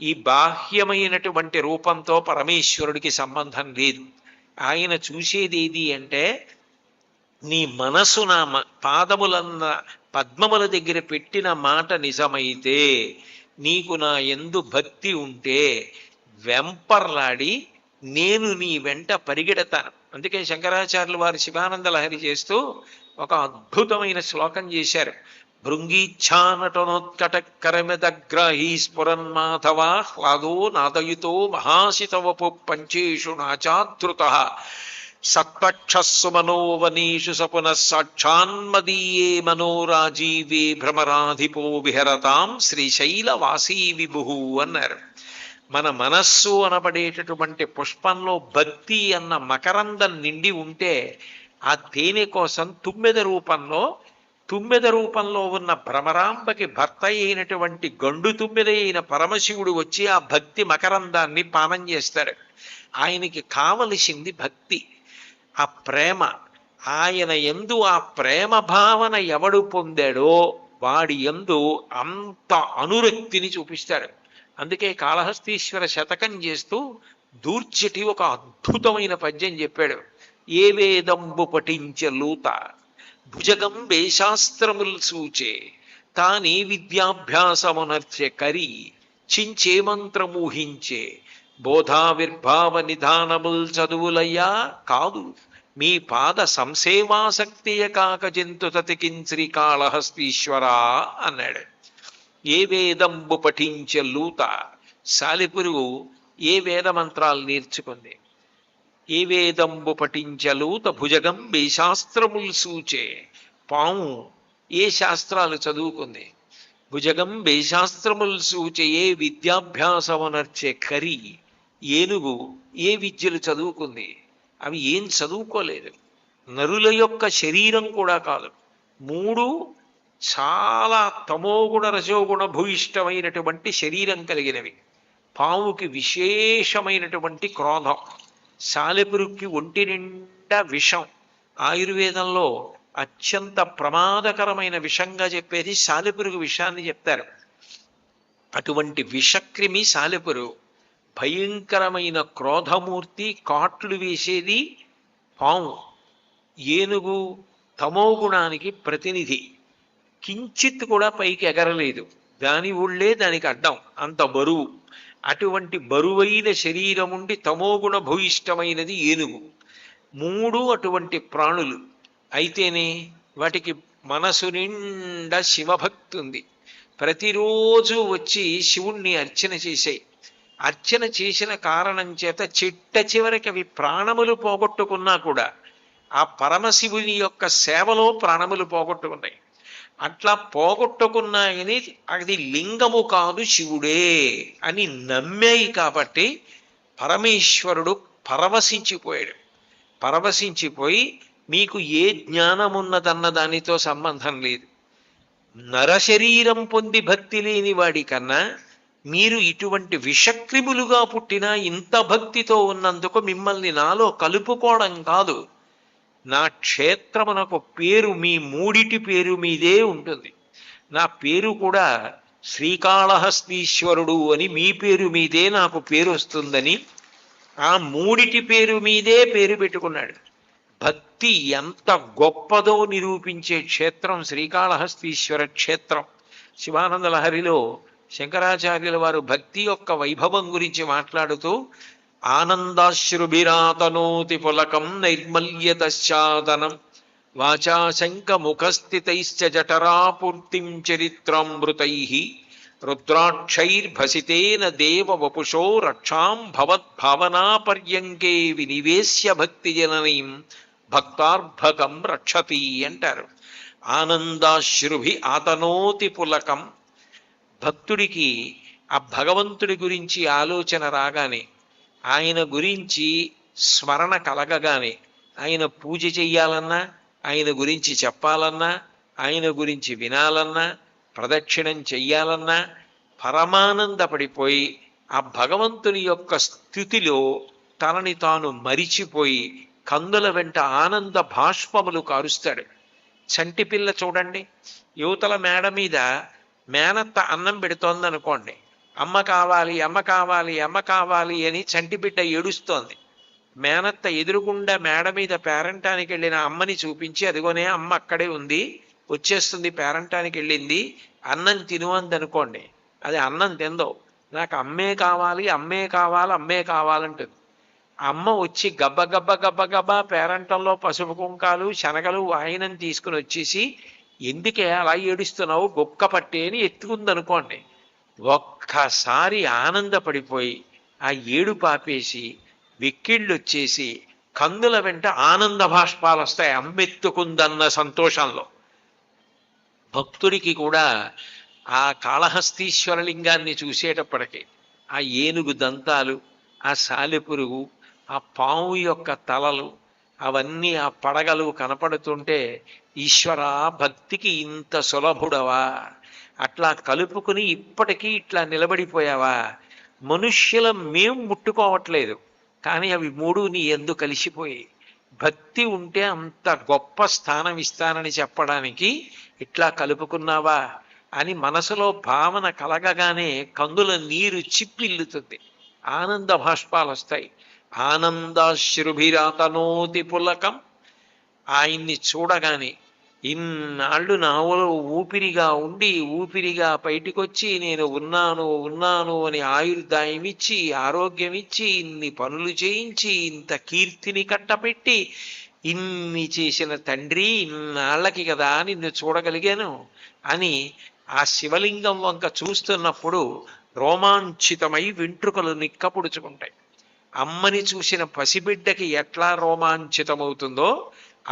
ఈ బాహ్యమైనటువంటి రూపంతో పరమేశ్వరుడికి సంబంధం లేదు. ఆయన చూసేది ఏది అంటే నీ మనసు నా పాదములన్న పద్మముల దగ్గర పెట్టిన మాట నిజమైతే, నీకు నా యందు భక్తి ఉంటే వెంపర్లాడి నేను నీ వెంట పరిగెడతాను. అందుకే శంకరాచార్యులు వారు శివానంద లహరి చేస్తూ ఒక అద్భుతమైన శ్లోకం చేశారు. భృంగీచ్ఛానటనోత్కటకరమిదగ్రాహీ స్ఫురన్మాధవా హ్లాదో నాదయుతో మహాశితవపు పంచేషు నాచాధృత సత్పక్షస్సు మనోవనీషు సపునః సాక్షాన్మదీయే మనోరాజీవే భ్రమరాధిపో విహరతాం శ్రీశైలవాసీ విభు అన్నారు. మన మనస్సు అనబడేటటువంటి పుష్పంలో భక్తి అన్న మకరందం నిండి ఉంటే ఆ తేనె కోసం తుమ్మెద రూపంలో ఉన్న భ్రమరాంబకి భర్త అయినటువంటి గండు తుమ్మెద అయిన పరమశివుడు వచ్చి ఆ భక్తి మకరందాన్ని పానం చేస్తాడు. ఆయనకి కావలసింది భక్తి, ఆ ప్రేమ. ఆయన యందు ఆ ప్రేమ భావన ఎవడు పొందాడో వాడి యందు అంత అనురక్తిని చూపిస్తాడు. అందుకే కాళహస్తీశ్వర శతకం చేస్తూ దూర్చటి ఒక అద్భుతమైన పద్యం చెప్పాడు. ఏ వేదంబు పఠించలూత భుజగం వేశాస్త్రముల్ సూచే తానే విద్యాభ్యాసమునర్చె కరి చించే మంత్రమూహించే బోధావిర్భావ నిధానముల్ చదువులయ్యా కాదు మీ పాద సంసేవాసక్తియ కాక జంతు తతికిన్ శ్రీకాళహస్తీశ్వరా అన్నాడు. ఏ వేదంబు పఠించలూత, సాలిపురుగు ఏ వేద మంత్రాలు నేర్చుకుంది. ఏ వేదంబు పఠించలూత భుజగం ఏ శాస్త్రములు సూచే, పాము ఏ శాస్త్రాలు చదువుకుంది. భుజగం ఏ శాస్త్రములు సూచే ఏ విద్యాభ్యాసమునర్చే కరి, ఏనుగు ఏ విద్యలు చదువుకుంది. అవి ఏం చదువుకోలేదు. నరుల యొక్క శరీరం కూడా కాదు. మూడు చాలా తమోగుణ రజోగుణ భూయిష్టమైనటువంటి శరీరం కలిగినవి. పాముకి విశేషమైనటువంటి క్రోధం, సాలెపురుక్కి ఒంటి నిండా విషం. ఆయుర్వేదంలో అత్యంత ప్రమాదకరమైన విషంగా చెప్పేది సాలెపురుగు విషాన్ని చెప్తారు. అటువంటి విషక్రిమి సాలెపురుగు. భయంకరమైన క్రోధమూర్తి, కాట్లు వేసేది పాము. ఏనుగు తమోగుణానికి ప్రతినిధి. కించిత్ కూడా పైకి ఎగరలేదు, దాని ఊళ్ళే దానికి అడ్డం, అంత బరువు. అటువంటి బరువైన శరీరముండి తమోగుణ భూయిష్టమైనది ఏనుగు. మూడు అటువంటి ప్రాణులు అయితేనే వాటికి మనసు నిండా శివభక్తి ఉంది. ప్రతిరోజు వచ్చి శివుణ్ణి అర్చన చేశాయి. అర్చన చేసిన కారణం చేత చిట్ట చివరికి అవి ప్రాణములు పోగొట్టుకున్నా కూడా ఆ పరమశివుని యొక్క సేవలో ప్రాణములు పోగొట్టుకున్నాయి. అట్లా పోగొట్టుకున్నాయని అది లింగము కాదు శివుడే అని నమ్మాయి. కాబట్టి పరమేశ్వరుడు పరవశించిపోయాడు. పరవశించిపోయి మీకు ఏ జ్ఞానమున్నదన్న దానితో సంబంధం లేదు. నరశరీరం పొంది భక్తి లేని వాడి కన్నా మీరు ఇటువంటి విషక్రిములుగా పుట్టినా ఇంత భక్తితో ఉన్నందుకు మిమ్మల్ని నాలో కలుపుకోవడం కాదు, నా క్షేత్రమునకు పేరు మీ మూడిటి పేరు మీదే ఉంటుంది. నా పేరు కూడా శ్రీకాళహస్తీశ్వరుడు అని మీ పేరు మీదే నాకు పేరు వస్తుందని ఆ మూడిటి పేరు మీదే పేరు పెట్టుకున్నాడు. భక్తి ఎంత గొప్పదో నిరూపించే క్షేత్రం శ్రీకాళహస్తీశ్వర క్షేత్రం. శివానంద లహరిలో శంకరాచార్యుల వారు భక్తి యొక్క వైభవం గురించి మాట్లాడుతూ ఆనందాశ్రుభిరాతనోతి పులకం నైర్మల్యతశ్చాదనం వాచా శంక ముఖస్థితైశ్చ జఠరాపూర్తిం చరిత్రామృతై రుద్రాక్షైర్భసితేన దేవ వపుషో రక్షాం భవద్భావనాపర్యంకే వినివేశ్య భక్తి జననీం భక్తార్భకం రక్షతి అంటారు. ఆనందాశ్రుభి ఆతనోతి పులకం. భక్తుడికి ఆ భగవంతుడి గురించి ఆలోచన రాగానే, ఆయన గురించి స్మరణ కలగగానే, ఆయన పూజ చెయ్యాలన్నా, ఆయన గురించి చెప్పాలన్నా, ఆయన గురించి వినాలన్నా, ప్రదక్షిణం చెయ్యాలన్నా పరమానందపడిపోయి ఆ భగవంతుని యొక్క స్థితిలో తనని తాను మరిచిపోయి కందుల వెంట ఆనంద భాష్పములు కారుస్తాడు. చంటి పిల్ల చూడండి, యువతల మేడ మీద మేనత్త అన్నం పెడుతోందనుకోండి, అమ్మ కావాలి అమ్మ కావాలి అమ్మ కావాలి అని చంటి బిడ్డ ఏడుస్తోంది. మేనత్త ఎదురుగుండా మేడ మీద పేరంటానికి వెళ్ళిన అమ్మని చూపించి, అదిగోనే అమ్మ అక్కడే ఉంది, వచ్చేస్తుంది, పేరంటానికి వెళ్ళింది, అన్నం తిను అందనుకోండి, అది అన్నం తిందో, నాకు అమ్మే కావాలి అమ్మే కావాలి అమ్మే కావాలంటుంది. అమ్మ వచ్చి గబ్బ గబ్బ గబ్బ గబ్బ పేరంటంలో పసుపు కుంకాలు శనగలు వాయినం తీసుకుని వచ్చేసి, ఎందుకే అలా ఏడుస్తున్నావు గొక్క పట్టే అని ఎత్తుకుందనుకోండి, ఒక్కసారి ఆనందపడిపోయి ఆ ఏడు పాపేసి వెక్కిళ్ళు వచ్చేసి కందుల వెంట ఆనంద భాష్పాలు వస్తాయి అమ్మెత్తుకుందన్న సంతోషంలో. భక్తుడికి కూడా ఆ కాళహస్తీశ్వరలింగాన్ని చూసేటప్పటికి ఆ ఏనుగు దంతాలు, ఆ సాలెపురుగు, ఆ పాము యొక్క తలలు, అవన్నీ ఆ పడగలు కనపడుతుంటే, ఈశ్వరా భక్తికి ఇంత సులభుడవా, అట్లా కలుపుకుని ఇప్పటికీ ఇట్లా నిలబడిపోయావా, మనుష్యులం మేం ముట్టుకోవట్లేదు కానీ అవి మూడు నీ యందు కలిసిపోయి, భక్తి ఉంటే అంత గొప్ప స్థానం ఇస్తానని చెప్పడానికి ఇట్లా కలుపుకున్నావా అని మనసులో భావన కలగగానే కందుల నీరు చిప్పిల్లుతుంది, ఆనంద భాష్పాలు వస్తాయి. ఆనందాశ్రుభిరాతనోతి పులకం. ఆయన్ని చూడగానే ఇన్నాళ్ళు నావలో ఊపిరిగా ఉండి ఊపిరిగా బయటికొచ్చి నేను ఉన్నాను ఉన్నాను అని ఆయుర్దాయం ఇచ్చి ఆరోగ్యం ఇచ్చి ఇన్ని పనులు చేయించి ఇంత కీర్తిని కట్టపెట్టి ఇన్ని చేసిన తండ్రి, ఇన్నాళ్ళకి కదా నిన్ను చూడగలిగాను అని ఆ శివలింగం వంక చూస్తున్నప్పుడు రోమాంచితమై వెంట్రుకలు నిక్కపుడుచుకుంటాయి. అమ్మని చూసిన పసిబిడ్డకి ఎట్లా రోమాంచితమవుతుందో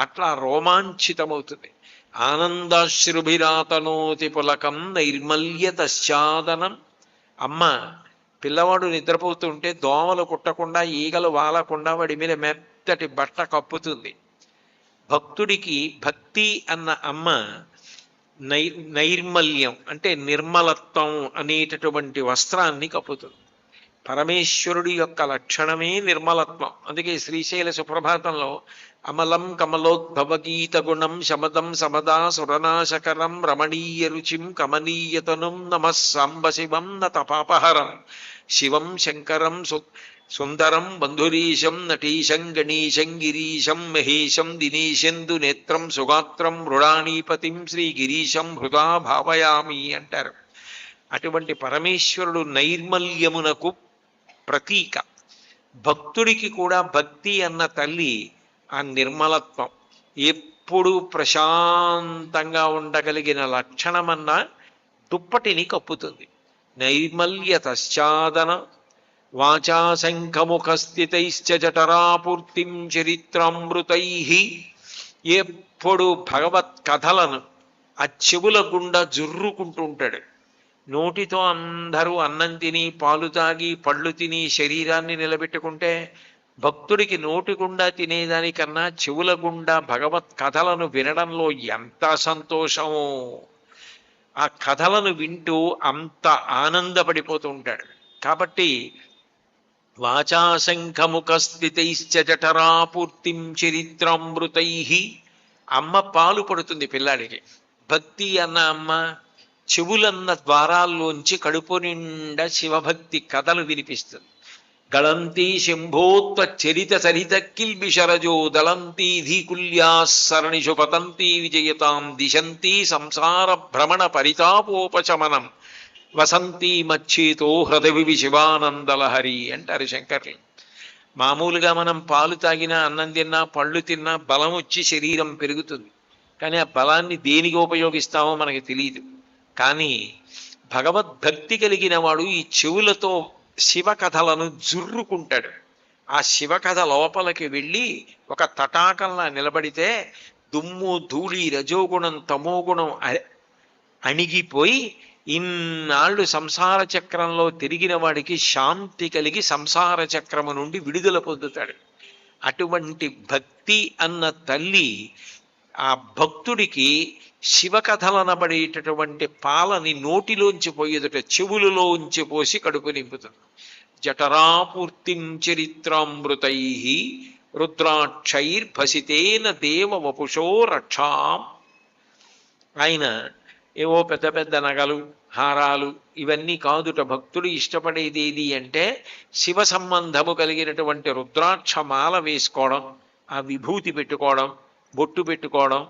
అట్లా రోమాంచితమవుతుంది. ఆనందాశ్రుభిరాతనోతి పులకం నైర్మల్యతశ్చాదనం. అమ్మ పిల్లవాడు నిద్రపోతుంటే దోమలు కుట్టకుండా ఈగలు వాలకుండా వాడి మీద మెత్తటి బట్ట కప్పుతుంది. భక్తుడికి భక్తి అన్న అమ్మ నైర్మల్యం అంటే నిర్మలత్వం అనేటటువంటి వస్త్రాన్ని కప్పుతుంది. పరమేశ్వరుడి యొక్క లక్షణమే నిర్మలత్వం. అందుకే శ్రీశైల సుప్రభాతంలో అమలం కమలోద్భవగీత గుణం శమదం సమదా సురనాశకరం రమణీయ రుచిం కమనీయతనుం నమః సాంబశివం నతపాపహరం శివం శంకరం సుందరం బంధురీశం నటీశం గణీశం గిరీశం మహేశం దినేశందు నేత్రం సుగాత్రం మృడాణీపతిం శ్రీగిరీశం హృదా భావయామి అంటారు. అటువంటి పరమేశ్వరుడు నైర్మల్యమునకు ప్రతీక. భక్తుడికి కూడా భక్తి అన్న తల్లి ఆ నిర్మలత్వం, ఎప్పుడు ప్రశాంతంగా ఉండగలిగిన లక్షణమన్న దుప్పటిని కప్పుతుంది. నైర్మల్యతశ్చాదన వాచా శంఖముఖస్థితైశ్చ జఠరాపూర్తిం చరిత్రామృతై. ఎప్పుడు భగవత్ కథలను ఆ చెవుల గుండా జుర్రుకుంటూ ఉంటాడు. నోటితో అందరూ అన్నం తిని పాలు తాగి పళ్ళు తిని శరీరాన్ని నిలబెట్టుకుంటే, భక్తుడికి నోటి గుండా తినేదానికన్నా చెవుల గుండా భగవత్ కథలను వినడంలో ఎంత సంతోషమో. ఆ కథలను వింటూ అంత ఆనందపడిపోతూ ఉంటాడు. కాబట్టి వాచాశంఖముఖస్థితైశ్చ జఠరాపూర్తిం చరిత్రామృతై. అమ్మ పాలు పడుతుంది పిల్లాడికి. భక్తి అన్న అమ్మ చెవులన్న ద్వారాల్లోంచి కడుపు నిండా శివభక్తి కథలు వినిపిస్తుంది. గళంతి శంభోత్వ చరిత సరిత కిల్బిషరజో దళంతి ధీకుల్యాసరణిషు పతంతి విజయతాం దిశంతి సంసార భ్రమణ పరితాపోపశమనం వసంతి మచ్చేతో హృదవి శివానందలహరి అంటారు శంకర్లు. మామూలుగా మనం పాలు తాగినా అన్నం తిన్నా పళ్ళు తిన్నా బలం వచ్చి శరీరం పెరుగుతుంది. కానీ ఆ బలాన్ని దేనికి ఉపయోగిస్తామో మనకి తెలియదు. కానీ భగవద్భక్తి కలిగిన వాడు ఈ చెవులతో శివకథలను జుర్రుకుంటాడు. ఆ శివకథ లోపలికి వెళ్ళి ఒక తటాకంలా నిలబడితే దుమ్ము ధూళి రజోగుణం తమోగుణం అణిగిపోయి ఇన్నాళ్ళు సంసార చక్రంలో తిరిగిన వాడికి శాంతి కలిగి సంసార చక్రము నుండి విడుదల పొందుతాడు. అటువంటి భక్తి అన్న తల్లి ఆ భక్తుడికి శివకథలనబడేటటువంటి పాలని నోటిలోంచి పోయేదట చెవులలో ఉంచి పోసి కడుపు నింపుతుంది. జఠరాపూర్తిం చరిత్రామృతై రుద్రాక్షైర్భసితేన దేవ వపుషో రక్షాం. ఆయన ఏవో పెద్ద పెద్ద నగలు హారాలు ఇవన్నీ కాదుట. భక్తుడు ఇష్టపడేది ఏది అంటే శివ సంబంధము కలిగినటువంటి రుద్రాక్ష మాల వేసుకోవడం, ఆ విభూతి పెట్టుకోవడం, బొట్టు పెట్టుకోవడం,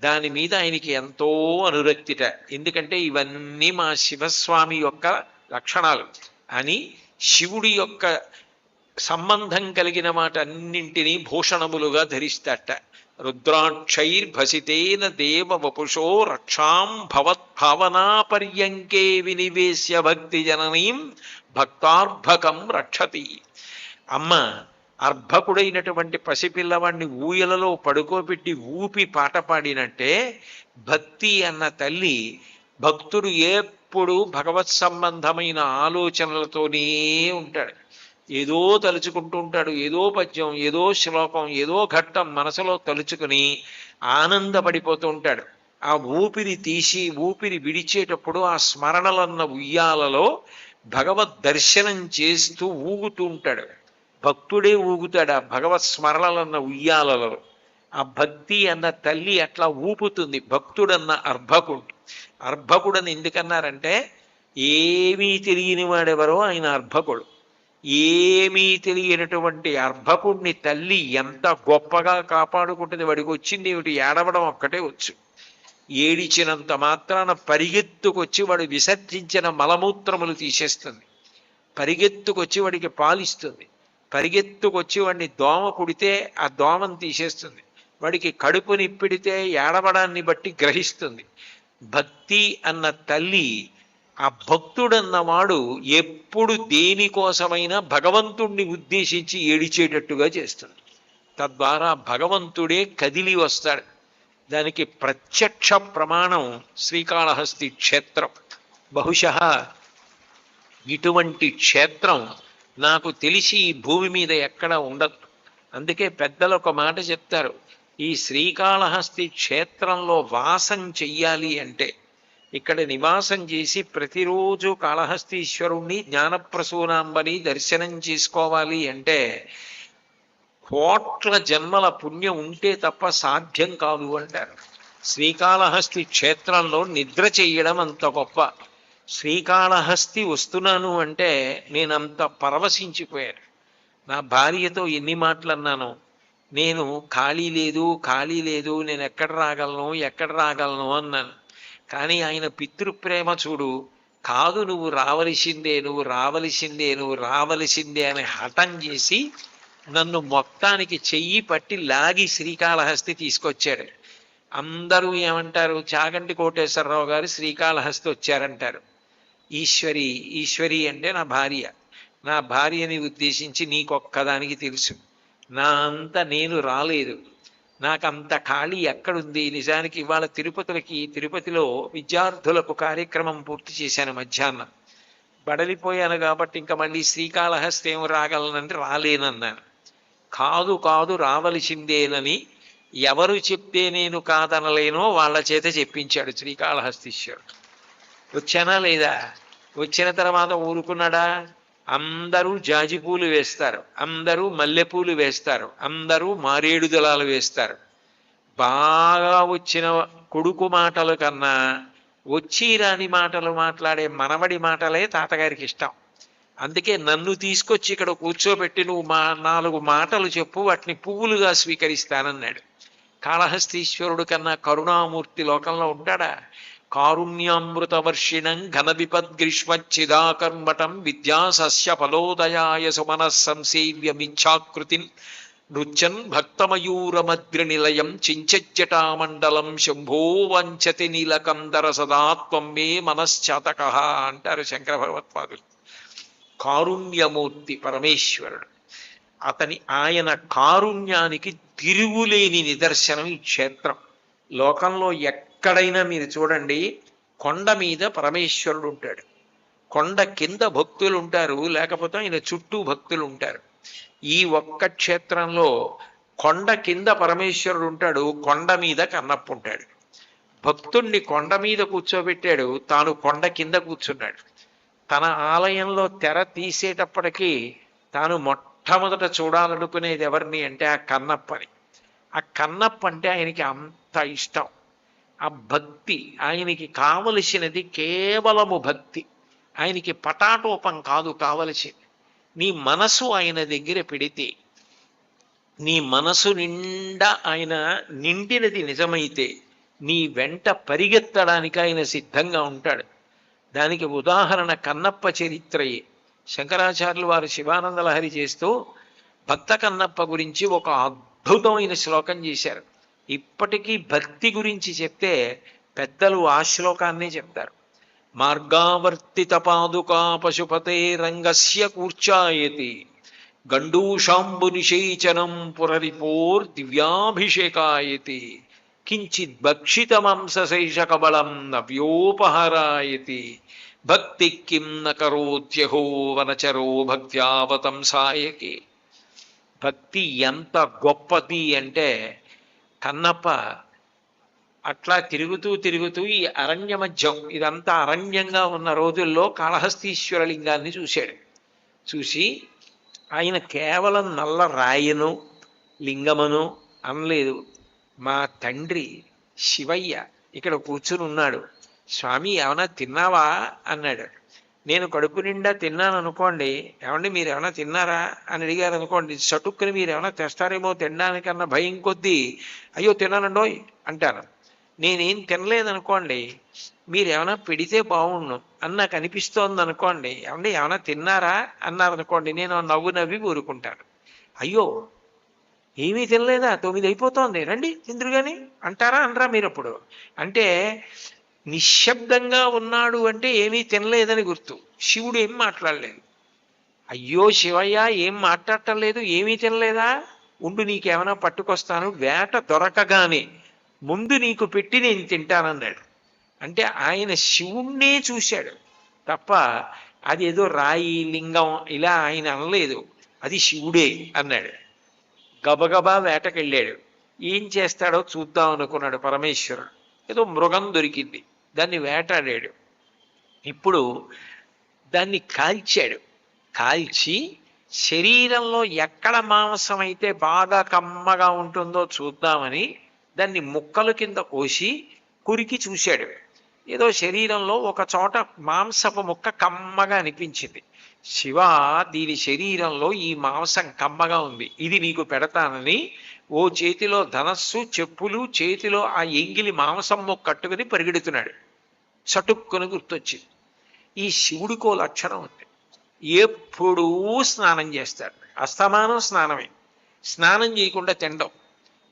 దాని మీద ఆయనకి ఎంతో అనురక్తిట. ఎందుకంటే ఇవన్నీ మా శివస్వామి యొక్క లక్షణాలు అని శివుడి యొక్క సంబంధం కలిగిన వాటన్నింటినీ భూషణములుగా ధరిస్తాట. రుద్రాక్షైర్భసితేన దేవ వపుషో రక్షాం భవద్భావనాపర్యంకే వినివేశ్య భక్తి జననీం భక్తార్భకం రక్షతి. అమ్మ అర్భకుడైనటువంటి పసిపిల్లవాడిని ఊయలలో పడుకోబెట్టి ఊపి పాట పాడినట్టే భక్తి అన్న తల్లి భక్తుడు ఎప్పుడు భగవత్ సంబంధమైన ఆలోచనలతోనే ఉంటాడు. ఏదో తలుచుకుంటూ ఉంటాడు, ఏదో పద్యం, ఏదో శ్లోకం, ఏదో ఘట్టం మనసులో తలుచుకుని ఆనందపడిపోతూ ఉంటాడు. ఆ ఊపిరి తీసి ఊపిరి విడిచేటప్పుడు ఆ స్మరణలన్న ఉయ్యాలలో భగవద్ దర్శనం చేస్తూ ఊగుతూ ఉంటాడు. భక్తుడే ఊగుతాడు ఆ భగవత్ స్మరణలన్న ఉయ్యాలలో. ఆ భక్తి అన్న తల్లి అట్లా ఊపుతుంది. భక్తుడన్న అర్భకుడు. అర్భకుడని ఎందుకన్నారంటే ఏమీ తెలియని వాడెవరో ఆయన అర్భకుడు. ఏమీ తెలియనటువంటి అర్భకుడిని తల్లి ఎంత గొప్పగా కాపాడుకుంటుంది. వాడికి వచ్చింది ఏమిటి? ఏడవడం ఒక్కటే వచ్చు. ఏడిచినంత మాత్రాన పరిగెత్తుకొచ్చి వాడు విసర్జించిన మలమూత్రములు తీసేస్తుంది. పరిగెత్తుకొచ్చి వాడికి పాలిస్తుంది. పరిగెత్తుకొచ్చి వాడిని దోమ కుడితే ఆ దోమను తీసేస్తుంది. వాడికి కడుపు నిప్పిడితే ఏడవడాన్ని బట్టి గ్రహిస్తుంది. భక్తి అన్న తల్లి ఆ భక్తుడన్నవాడు ఎప్పుడు దేనికోసమైనా భగవంతుణ్ణి ఉద్దేశించి ఏడిచేటట్టుగా చేస్తుంది. తద్వారా భగవంతుడే కదిలి వస్తాడు. దానికి ప్రత్యక్ష ప్రమాణం శ్రీకాళహస్తి క్షేత్రం. బహుశः ఇటువంటి క్షేత్రం నాకు తెలిసి ఈ భూమి మీద ఎక్కడ ఉండదు. అందుకే పెద్దలు ఒక మాట చెప్తారు, ఈ శ్రీకాళహస్తి క్షేత్రంలో వాసం చెయ్యాలి అంటే, ఇక్కడ నివాసం చేసి ప్రతిరోజు కాళహస్తీశ్వరుణ్ణి జ్ఞానప్రసూనాంబని దర్శనం చేసుకోవాలి అంటే కోట్ల జన్మల పుణ్యం ఉంటే తప్ప సాధ్యం కాదు అంటారు. శ్రీకాళహస్తి క్షేత్రంలో నిద్ర చెయ్యడం అంత గొప్ప. శ్రీకాళహస్తి వస్తున్నాను అంటే నేనంత పరవశించిపోయాను. నా భార్యతో ఎన్ని మాటలు అన్నాను, నేను ఖాళీ లేదు, నేను ఎక్కడ రాగలను అన్నాను. కానీ ఆయన పితృప్రేమ చూడు, కాదు నువ్వు రావలసిందే అని హఠం చేసి నన్ను మొత్తానికి చెయ్యి పట్టి లాగి శ్రీకాళహస్తి తీసుకొచ్చాడు. అందరూ ఏమంటారు, చాగంటి కోటేశ్వరరావు గారు శ్రీకాళహస్తి వచ్చారంటారు. ఈశ్వరి అంటే నా భార్యని ఉద్దేశించి నీకొక్కదానికి తెలుసు, నా అంత నేను రాలేదు, నాకంత ఖాళీ ఎక్కడుంది. నిజానికి ఇవాళ తిరుపతిలో విద్యార్థులకు కార్యక్రమం పూర్తి చేశాను. మధ్యాహ్నం బడలిపోయాను కాబట్టి ఇంకా మళ్ళీ శ్రీకాళహస్తి ఏం రాగలనంటే రాలేనన్నాను. కాదు రావలసిందేనని ఎవరు చెప్తే నేను కాదనలేనో వాళ్ళ చేత చెప్పించాడు శ్రీకాళహస్తీశ్వరుడు. వచ్చానా లేదా? వచ్చిన తర్వాత ఊరుకున్నాడా? అందరూ జాజిపూలు వేస్తారు, అందరూ మల్లెపూలు వేస్తారు, అందరూ మారేడు దళాలు వేస్తారు. బాగా వచ్చిన కొడుకు మాటల కన్నా వచ్చి రాని మాటలు మాట్లాడే మనవడి మాటలే తాతగారికి ఇష్టం. అందుకే నన్ను తీసుకొచ్చి ఇక్కడ కూర్చోబెట్టి నువ్వు 4 మాటలు చెప్పు, వాటిని పువ్వులుగా స్వీకరిస్తానన్నాడు. కాళహస్తీశ్వరుడు కన్నా కరుణామూర్తి లోకంలో ఉంటాడా? కారుణ్యామృతవర్షిణం ఘన విపద్గ్రీష్మచ్చిదాకర్మటం విద్యాసస్య ఫలోదయాయ సుమనః సంసేవ్యమిచ్ఛాకృతిన్ నృత్యన్ భక్తమయూరమద్రినిలయం చించజ్జటామండలం శంభో వంచతి నీలకందర సదాత్వం మే మనశ్చాతకః అంటారు శంకర భగవత్పాదులు. కారుణ్యమూర్తి పరమేశ్వరుడు. ఆయన కారుణ్యానికి తిరుగులేని నిదర్శనం ఈ క్షేత్రం. లోకంలో ఎక్కడైనా మీరు చూడండి, కొండ మీద పరమేశ్వరుడు ఉంటాడు, కొండ కింద భక్తులు ఉంటారు, లేకపోతే ఆయన చుట్టూ భక్తులు ఉంటారు. ఈ ఒక్క క్షేత్రంలో కొండ కింద పరమేశ్వరుడు ఉంటాడు, కొండ మీద కన్నప్ప ఉంటాడు. భక్తుణ్ణి కొండ మీద కూర్చోబెట్టాడు, తాను కొండ కింద కూర్చున్నాడు. తన ఆలయంలో తెర తీసేటప్పటికీ తాను మొట్టమొదట చూడాలనుకునేది ఎవరిని అంటే ఆ కన్నప్పని. ఆ కన్నప్ప అంటే ఆయనకి అంత ఇష్టం. ఆ భక్తి ఆయనకి కావలసినది కేవలము భక్తి. ఆయనకి పటాటోపం కాదు కావలసింది. నీ మనసు ఆయన దగ్గర పెడితే, నీ మనసు నిండా ఆయన నిండినది నిజమైతే నీ వెంట పరిగెత్తడానికి ఆయన సిద్ధంగా ఉంటాడు. దానికి ఉదాహరణ కన్నప్ప చరిత్రయే. శంకరాచార్యులు వారు శివానంద లహరి చేస్తూ భక్త కన్నప్ప గురించి ఒక అద్భుతమైన శ్లోకం చేశారు. ఇప్పటికీ భక్తి గురించి చెప్తే పెద్దలు ఆ శ్లోకాన్నే చెప్తారు. మార్గావర్తిత పాదుకా పశుపతే రంగస్య కూర్చాయతి గండూషాంబు నిషేచనం పురరిపోర్ దివ్యాభిషేకాయతి కించిత్ భక్షిత మాంసశేష కబళం నవ్యోపహరాయతి భక్తి కిం న కరోత్యహో వనచరో భక్త్యావతంసాయకి. భక్తి ఎంత గొప్పది అంటే కన్నప్ప అట్లా తిరుగుతూ తిరుగుతూ ఈ అరణ్య మధ్యం, ఇదంతా అరణ్యంగా ఉన్న రోజుల్లో కాళహస్తీశ్వర లింగాన్ని చూశాడు. చూసి ఆయన కేవలం నల్ల రాయను లింగమను అనలేదు. మా తండ్రి శివయ్య ఇక్కడ కూర్చుని ఉన్నాడు, స్వామి ఏమైనా తిన్నావా అన్నాడు. నేను కడుపు నిండా తిన్నాను అనుకోండి, ఏమండి మీరు ఏమైనా తిన్నారా అని అడిగారు అనుకోండి, చటుక్కుని మీరు ఏమైనా తెస్తారేమో తినడానికన్నా భయం కొద్దీ అయ్యో తిన్నానండోయ్ అంటాను. నేనేం తినలేదనుకోండి, మీరు ఏమైనా పెడితే బాగుండు అని నాకు అనిపిస్తోంది అనుకోండి, ఏమండి ఏమైనా తిన్నారా అన్నారనుకోండి, నేను నవ్వు నవ్వి ఊరుకుంటాను. అయ్యో ఏమీ తినలేదా, 9 అయిపోతోంది రండి తిందురు కానీ అంటారా అనరా మీరు? అప్పుడు అంటే నిశ్శబ్దంగా ఉన్నాడు అంటే ఏమీ తినలేదని గుర్తు. శివుడు ఏం మాట్లాడలేదు. అయ్యో శివయ్య ఏం మాట్లాడటం లేదు, ఏమీ తినలేదా, ఉండు నీకేమైనా పట్టుకొస్తాను, వేట దొరకగానే ముందు నీకు పెట్టి నేను తింటానన్నాడు. అంటే ఆయన శివుణ్ణే చూశాడు తప్ప అది ఏదో రాయి లింగం ఇలా ఆయన అనలేదు, అది శివుడే అన్నాడు. గబగబా వేటకెళ్ళాడు. ఏం చేస్తాడో చూద్దాం అనుకున్నాడు పరమేశ్వరుడు. ఏదో మృగం దొరికింది, దాన్ని వేటాడాడు. ఇప్పుడు దాన్ని కాల్చాడు. కాల్చి శరీరంలో ఎక్కడ మాంసం అయితే బాగా కమ్మగా ఉంటుందో చూద్దామని దాన్ని ముక్కల కింద కోసి కురికి చూశాడు. ఏదో శరీరంలో ఒక చోట మాంసపు ముక్క కమ్మగా అనిపించింది. శివ, దీని శరీరంలో ఈ మాంసం కమ్మగా ఉంది, ఇది నీకు పెడతానని ఓ చేతిలో ధనస్సు చెప్పులు, చేతిలో ఆ ఎంగిలి మాంసం ముక్క కట్టుకుని పరిగెడుతున్నాడు. చటుక్కుని గుర్తొచ్చింది, ఈ శివుడికో లక్షణం ఉంది, ఎప్పుడూ స్నానం చేస్తాడు, అస్తమానం స్నానమే, స్నానం చేయకుండా తినడం.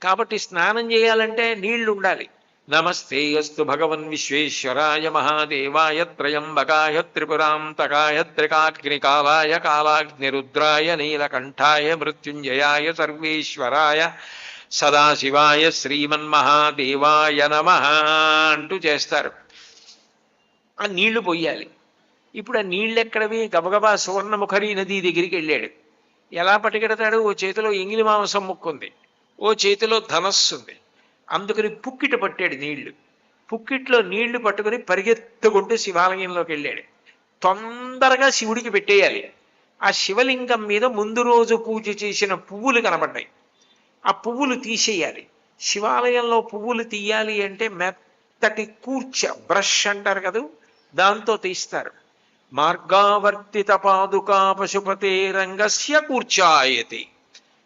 కాబట్టి స్నానం చేయాలంటే నీళ్లు ఉండాలి. నమస్తే అస్తు భగవన్ విశ్వేశ్వరాయ మహాదేవాయ త్రయంబకాయ త్రిపురాంతకాయ త్రికాగ్నికాలాయ కాలాగ్నిరుద్రాయ నీలకంఠాయ మృత్యుంజయాయ సర్వేశ్వరాయ సదాశివాయ శ్రీమన్మహాదేవాయ నమః అంటూ చేస్తారు. ఆ నీళ్లు పొయ్యాలి. ఇప్పుడు ఆ నీళ్ళు ఎక్కడవి? గబగబా సువర్ణముఖరి నది దగ్గరికి వెళ్ళాడు. ఎలా పట్టుకెడతాడు? ఓ చేతిలో ఎంగిలి మాంసం ముక్కుంది, ఓ చేతిలో ధనస్సు ఉంది. అందుకని పుక్కిట పట్టాడు నీళ్లు. పుక్కిట్లో నీళ్లు పట్టుకుని పరిగెత్తుకుంటూ శివాలయంలోకి వెళ్ళాడు. తొందరగా శివుడికి పెట్టేయాలి. ఆ శివలింగం మీద ముందు రోజు పూజ చేసిన పువ్వులు కనబడ్డాయి, ఆ పువ్వులు తీసేయాలి. శివాలయంలో పువ్వులు తీయాలి అంటే మెత్తటి కూర్చ, బ్రష్ అంటారు కదా, దాంతో తీస్తారు. మార్గావర్తిత పాదుకా పశుపతే రంగస్య కూర్చాయతి.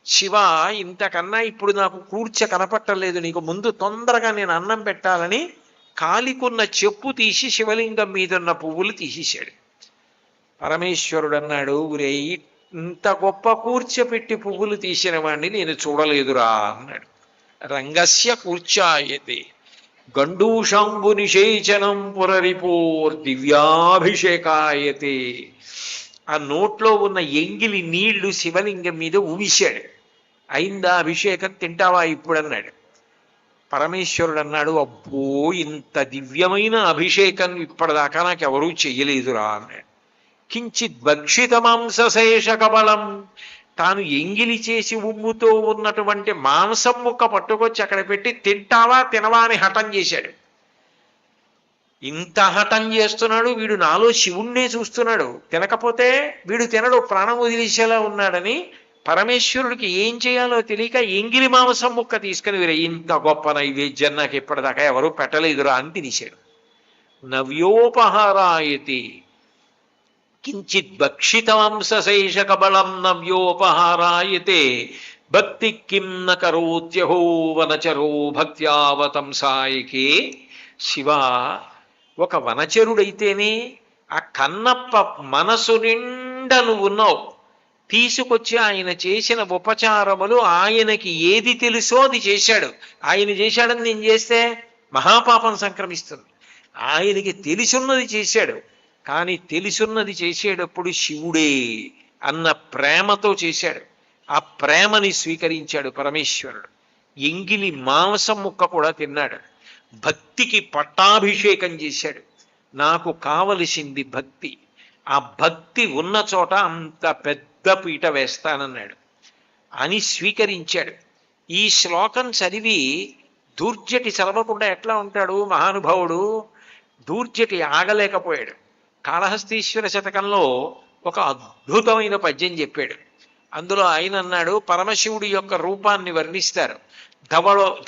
శివ, ఇంతకన్నా ఇప్పుడు నాకు కూర్చ కనపట్టలేదు, నీకు ముందు తొందరగా నేను అన్నం పెట్టాలని కాలికున్న చెప్పు తీసి శివలింగం మీదున్న పువ్వులు తీసేశాడు. పరమేశ్వరుడు అన్నాడు, ఊరే ఇంత గొప్ప కూర్చపెట్టి పువ్వులు తీసిన వాడిని నేను చూడలేదురా అన్నాడు. రంగస్య కూర్చాయతే గండూషాంబు నిషేచనం పురరిపోర్ దివ్యాభిషేకాయతే. ఆ నోట్లో ఉన్న ఎంగిలి నీళ్లు శివలింగం మీద ఊవిశాడు. అయిందా అభిషేకం, తింటావా ఇప్పుడు అన్నాడు. పరమేశ్వరుడు అన్నాడు, అబ్బో ఇంత దివ్యమైన అభిషేకం ఇప్పటిదాకా నాకు ఎవరూ చెయ్యలేదురా అన్నాడు. కించిత్ భక్షిత మాంసశేష కబళం, తాను ఎంగిలి చేసి ఉమ్ముతో ఉన్నటువంటి మాంసం ముక్క పట్టుకొచ్చి అక్కడ పెట్టి తింటావా తినవా అని హఠం చేశాడు. ఇంత హఠం చేస్తున్నాడు, వీడు నాలో శివుణ్ణే చూస్తున్నాడు, తినకపోతే వీడు తినడు, ప్రాణం వదిలేసేలా ఉన్నాడని పరమేశ్వరుడికి ఏం చేయాలో తెలియక ఎంగిలి మాంసం ముక్క తీసుకుని వీరు ఇంత గొప్ప నైవేద్యం నాకు ఇప్పటిదాకా ఎవరు పెట్టలేదురా అని తినేశాడు. నవ్యోపహారాయతి కించిత్ భక్షితాంశేష కబళం నవ్యోపహారాయతే భక్తి కిం న కరోత్యహో వనచరో భక్త్యావతంసాయకే. శివ, ఒక వనచరుడైతేనే ఆ కన్నప్ప మనసు నిండా నువ్వు ఉన్నావు. తీసుకొచ్చి ఆయన చేసిన ఉపచారములు ఆయనకి ఏది తెలుసో అది చేశాడు. ఆయన చేశాడని నేను చేస్తే మహాపాపం సంక్రమిస్తుంది. ఆయనకి తెలిసున్నది చేశాడు. కానీ తెలిసున్నది చేసేటప్పుడు శివుడే అన్న ప్రేమతో చేశాడు. ఆ ప్రేమని స్వీకరించాడు పరమేశ్వరుడు. ఎంగిలి మాంసం ముక్క కూడా తిన్నాడు. భక్తికి పట్టాభిషేకం చేశాడు. నాకు కావలసింది భక్తి, ఆ భక్తి ఉన్న చోట అంత పెద్ద పీట వేస్తానన్నాడు అని స్వీకరించాడు. ఈ శ్లోకం చదివి దూర్జటి చదవకుండా ఎట్లా ఉంటాడు మహానుభావుడు? దూర్జటి ఆగలేకపోయాడు. కాళహస్తీశ్వర శతకంలో ఒక అద్భుతమైన పద్యం చెప్పాడు. అందులో ఆయన అన్నాడు, పరమశివుడి యొక్క రూపాన్ని వర్ణిస్తారు.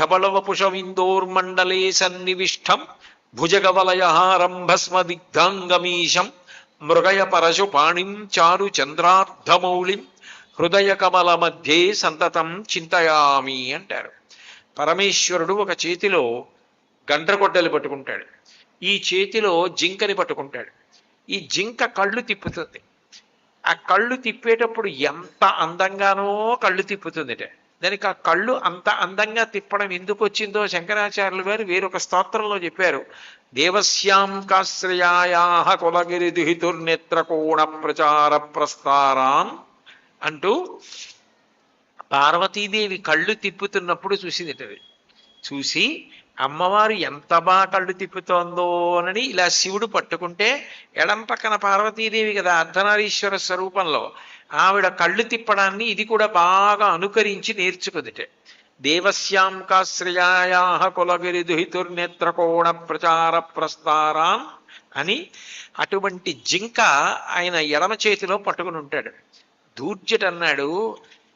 ధవళవపుషమిందోర్మండలే సన్నివిష్టం భుజగవలయహారం భస్మదిగ్ధాంగమీశం మృగయ పరశు పాణిం చారు చంద్రార్ధమౌళిం హృదయ కమల మధ్యే సంతతం చింతయామి అంటారు. పరమేశ్వరుడు ఒక చేతిలో గండ్రగొడ్డలు పట్టుకుంటాడు, ఈ చేతిలో జింకని పట్టుకుంటాడు. ఈ జింక కళ్ళు తిప్పుతుంది. ఆ కళ్ళు తిప్పేటప్పుడు ఎంత అందంగానో కళ్ళు తిప్పుతుందిట. దానికి ఆ కళ్ళు అంత అందంగా తిప్పడం ఎందుకు వచ్చిందో శంకరాచార్యులు గారు వేరొక స్తోత్రంలో చెప్పారు. దేవస్యాం కాశ్రయాయాః కులగిరి దుహితుర్నేత్రకోణ ప్రచార ప్రస్తారాన్ అంటూ పార్వతీదేవి కళ్ళు తిప్పుతున్నప్పుడు చూసిందిటది. చూసి అమ్మవారు ఎంత బాగా కళ్ళు తిప్పుతోందో అని ఇలా శివుడు పట్టుకుంటే ఎడం పక్కన పార్వతీదేవి కదా అర్ధనారీశ్వర స్వరూపంలో, ఆవిడ కళ్ళు తిప్పడాన్ని ఇది కూడా బాగా అనుకరించి నేర్చుకుందిట. దేవస్యాం కాశ్రయాయాః కులగిరి దుహితుర్నేత్రకోణ ప్రచార ప్రస్తారాన్ అని అటువంటి జింక ఆయన ఎడమ చేతిలో పట్టుకుని ఉంటాడు. దూర్జటి అన్నాడు,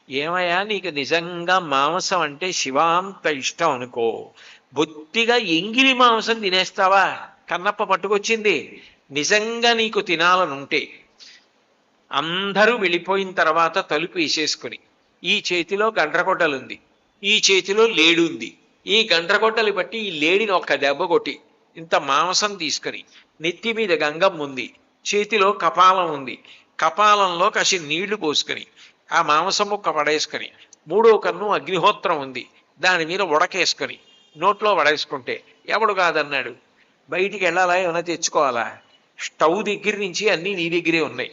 ఏమయ్యా నీకు నిజంగా మాంసం అంటే శివాంత ఇష్టం అనుకో, బొత్తిగా ఎంగిలి మాంసం తినేస్తావా? కన్నప్ప పట్టుకొచ్చింది. నిజంగా నీకు తినాలనుంటే అందరూ వెళ్ళిపోయిన తర్వాత తలుపు వేసేసుకుని ఈ చేతిలో గండ్రగొడ్డలుంది, ఈ చేతిలో లేడు ఉంది, ఈ గండ్రగొడ్డలు బట్టి ఈ లేడిని ఒక్క దెబ్బ కొట్టి ఇంత మాంసం తీసుకుని నెత్తి మీద గంగం ఉంది, చేతిలో కపాలం ఉంది, కపాలంలో కాసి నీళ్లు పోసుకొని ఆ మాంసం ముక్క పడేసుకొని మూడో కన్ను అగ్నిహోత్రం ఉంది దాని మీద ఉడకేసుకొని నోట్లో పడేసుకుంటే ఎవడు కాదన్నాడు? బయటికి వెళ్ళాలా, ఏమైనా తెచ్చుకోవాలా? స్టవ్ దగ్గర నుంచి అన్నీ నీ దగ్గరే ఉన్నాయి.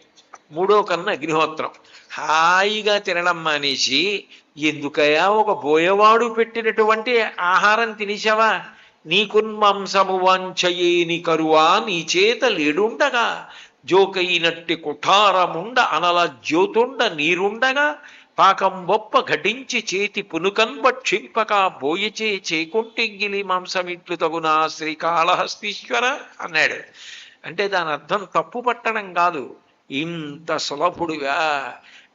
మూడో కన్ను అగ్నిహోత్రం. హాయిగా తినడం మానేసి ఎందుకయా ఒక బోయవాడు పెట్టినటువంటి ఆహారం తినేసావా? నీకున్మాంసము వాంఛయేని కరువా నీ చేత లేడుండగా జోకైనట్టి కుఠారముండ అనల జ్యోతుండ నీరుండగా పాకం బొప్ప ఘటించి చేతి పునుకన్ భక్షింపక బోయచే చేకుంటింగిలి మాంసమిట్లు తగునా శ్రీకాళహస్తీశ్వర అన్నాడు. అంటే దాని అర్థం తప్పు పట్టడం కాదు, ఇంత సులభుడుగా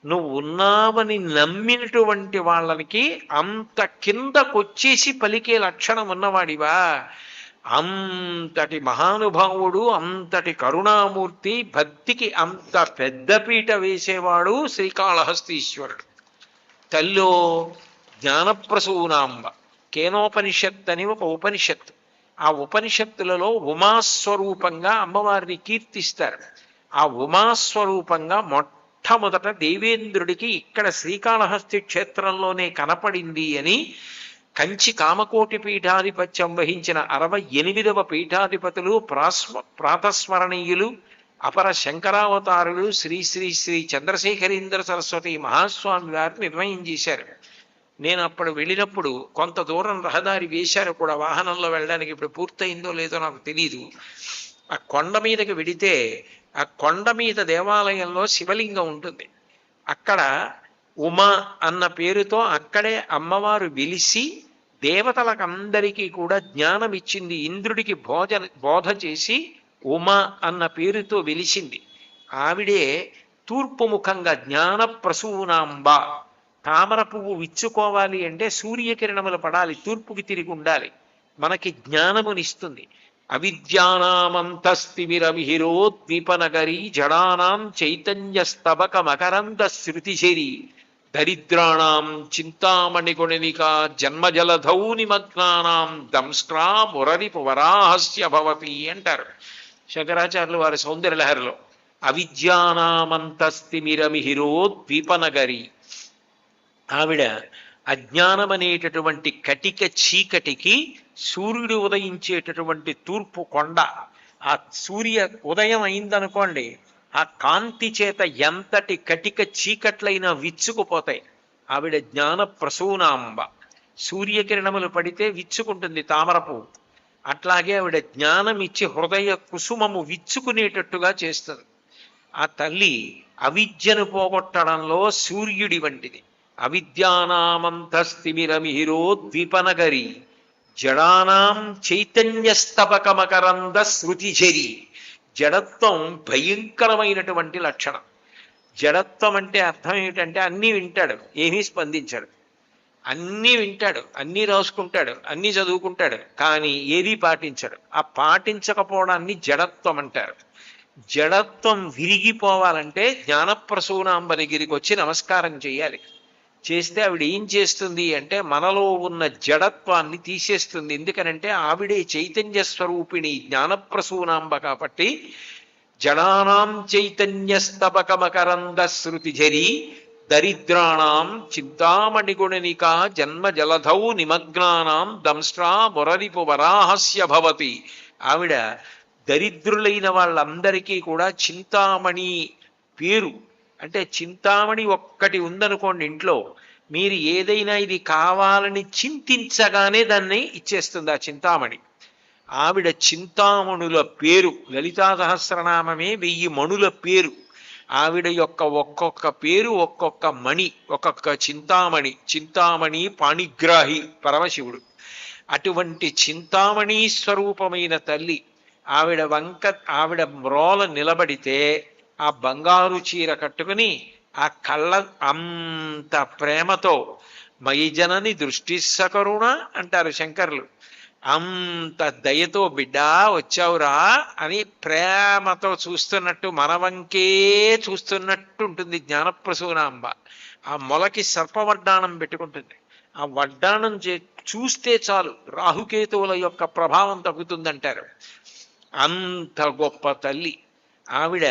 నువ్వు ఉన్నావని నమ్మినటువంటి వాళ్ళకి అంత కిందకొచ్చేసి పలికే లక్షణం ఉన్నవాడివా? అంతటి మహానుభావుడు, అంతటి కరుణామూర్తి, భక్తికి అంత పెద్దపీట వేసేవాడు శ్రీకాళహస్తీశ్వరుడు. తల్లో జ్ఞానప్రసూనాంబ కేనోపనిషత్ అని ఒక ఉపనిషత్తు. ఆ ఉపనిషత్తులలో ఉమాస్వరూపంగా అమ్మవారిని కీర్తిస్తారు. ఆ ఉమాస్వరూపంగా మొట్టమొదట దేవేంద్రుడికి ఇక్కడ శ్రీకాళహస్తి క్షేత్రంలోనే కనపడింది అని కంచి కామకోటి పీఠాధిపత్యం వహించిన 68వ పీఠాధిపతులు ప్రాతస్మరణీయులు అపర శంకరావతారులు శ్రీ శ్రీ శ్రీ చంద్రశేఖరేంద్ర సరస్వతి మహాస్వామి వారు నిర్ణయం చేశారు. నేను అప్పుడు వెళ్ళినప్పుడు కొంత దూరం రహదారి వేశారు కూడా వాహనంలో వెళ్ళడానికి. ఇప్పుడు పూర్తయిందో లేదో నాకు తెలీదు. ఆ కొండ మీదకి వెడితే ఆ కొండ మీద దేవాలయంలో శివలింగం ఉంటుంది. అక్కడ ఉమ అన్న పేరుతో అక్కడే అమ్మవారు వెలిసి దేవతలకందరికీ కూడా జ్ఞానం ఇచ్చింది. ఇంద్రుడికి బోధ చేసి ఉమ అన్న పేరుతో వెలిసింది. ఆవిడే తూర్పు ముఖంగా జ్ఞాన ప్రసూనాంబ. తామర పువ్వు విచ్చుకోవాలి అంటే సూర్యకిరణములు పడాలి, తూర్పుకి తిరిగి ఉండాలి, మనకి జ్ఞానమునిస్తుంది. అవిద్యానామంతస్తిమిరమిహిరోద్వీపనగరీ జడానాం చైతన్యస్తబక మకరంద శృతిశరి దరిద్రాణం చింతామణిగుణనికా జన్మజలధౌ నిమగ్నానాం దంష్ట్రా మురరిపు వరాహస్య భవతి అంటారు శంకరాచార్యులు వారి సౌందర్యలహరిలో. అవిద్యానామంతస్తిమిరమిహిరోద్వీపనగరి. ఆవిడ అజ్ఞానమనేటటువంటి కటిక చీకటికి సూర్యుడు ఉదయించేటటువంటి తూర్పు కొండ. ఆ సూర్య ఉదయం అయిందనుకోండి, ఆ కాంతి చేత ఎంతటి కటిక చీకట్లైనా విచ్చుకుపోతాయి. ఆవిడ జ్ఞాన ప్రసూనాంబ. సూర్యకిరణములు పడితే విచ్చుకుంటుంది తామరపు. అట్లాగే ఆవిడ జ్ఞానం ఇచ్చి హృదయ కుసుమము విచ్చుకునేటట్టుగా చేస్తుంది. ఆ తల్లి అవిద్యను పోగొట్టడంలో సూర్యుడి వంటిది. అవిద్యానామంతస్తిమిరమిహిరోద్వీపనగరి జడానాం చైతన్యస్తబకమకరంద శృతిఝరి. జడత్వం భయంకరమైనటువంటి లక్షణం. జడత్వం అంటే అర్థం ఏమిటంటే అన్నీ వింటాడు, ఏమీ స్పందించాడు. అన్నీ వింటాడు, అన్నీ రాసుకుంటాడు, అన్నీ చదువుకుంటాడు, కానీ ఏదీ పాటించాడు. ఆ పాటించకపోవడాన్ని జడత్వం అంటారు. జడత్వం విరిగిపోవాలంటే జ్ఞానప్రసూనాంబ దగ్గరికి వచ్చి నమస్కారం చేయాలి. చేస్తే ఆవిడ ఏం చేస్తుంది అంటే మనలో ఉన్న జడత్వాన్ని తీసేస్తుంది. ఎందుకనంటే ఆవిడే చైతన్య స్వరూపిణి జ్ఞానప్రసూనాంబ కాబట్టి. జడానాం చైతన్యస్తబకమకరంద శృతిఝరి దరిద్రాణం చింతామణిగుణనికా జన్మ జలధౌ నిమగ్నానాం దంష్ట్రా మురరిపు వరాహస్య భవతి. ఆవిడ దరిద్రులైన వాళ్ళందరికీ కూడా చింతామణి పేరు. అంటే చింతామణి ఒక్కటి ఉందనుకోండి ఇంట్లో, మీరు ఏదైనా ఇది కావాలని చింతించగానే దాన్ని ఇచ్చేస్తుంది ఆ చింతామణి. ఆవిడ చింతామణుల పేరు. లలితా సహస్రనామమే 1000 మణుల పేరు. ఆవిడ యొక్క ఒక్కొక్క పేరు ఒక్కొక్క మణి, ఒక్కొక్క చింతామణి. చింతామణి పాణిగ్రాహి పరమశివుడు. అటువంటి చింతామణి స్వరూపమైన తల్లి ఆవిడ మ్రోల నిలబడితే ఆ బంగారు చీర కట్టుకుని ఆ కళ్ళ అంత ప్రేమతో మయి జనని దృష్టి సకరుణ అంటారు శంకర్లు. అంత దయతో బిడ్డా వచ్చావురా అని ప్రేమతో చూస్తున్నట్టు, మనవంకే చూస్తున్నట్టు ఉంటుంది జ్ఞానప్రసూనాంబ. ఆ మొలకి సర్పవడ్డాణం పెట్టుకుంటుంది. ఆ వడ్డాణం చూస్తే చాలు రాహుకేతువుల యొక్క ప్రభావం తగ్గుతుందంటారు. అంత గొప్ప తల్లి ఆవిడ.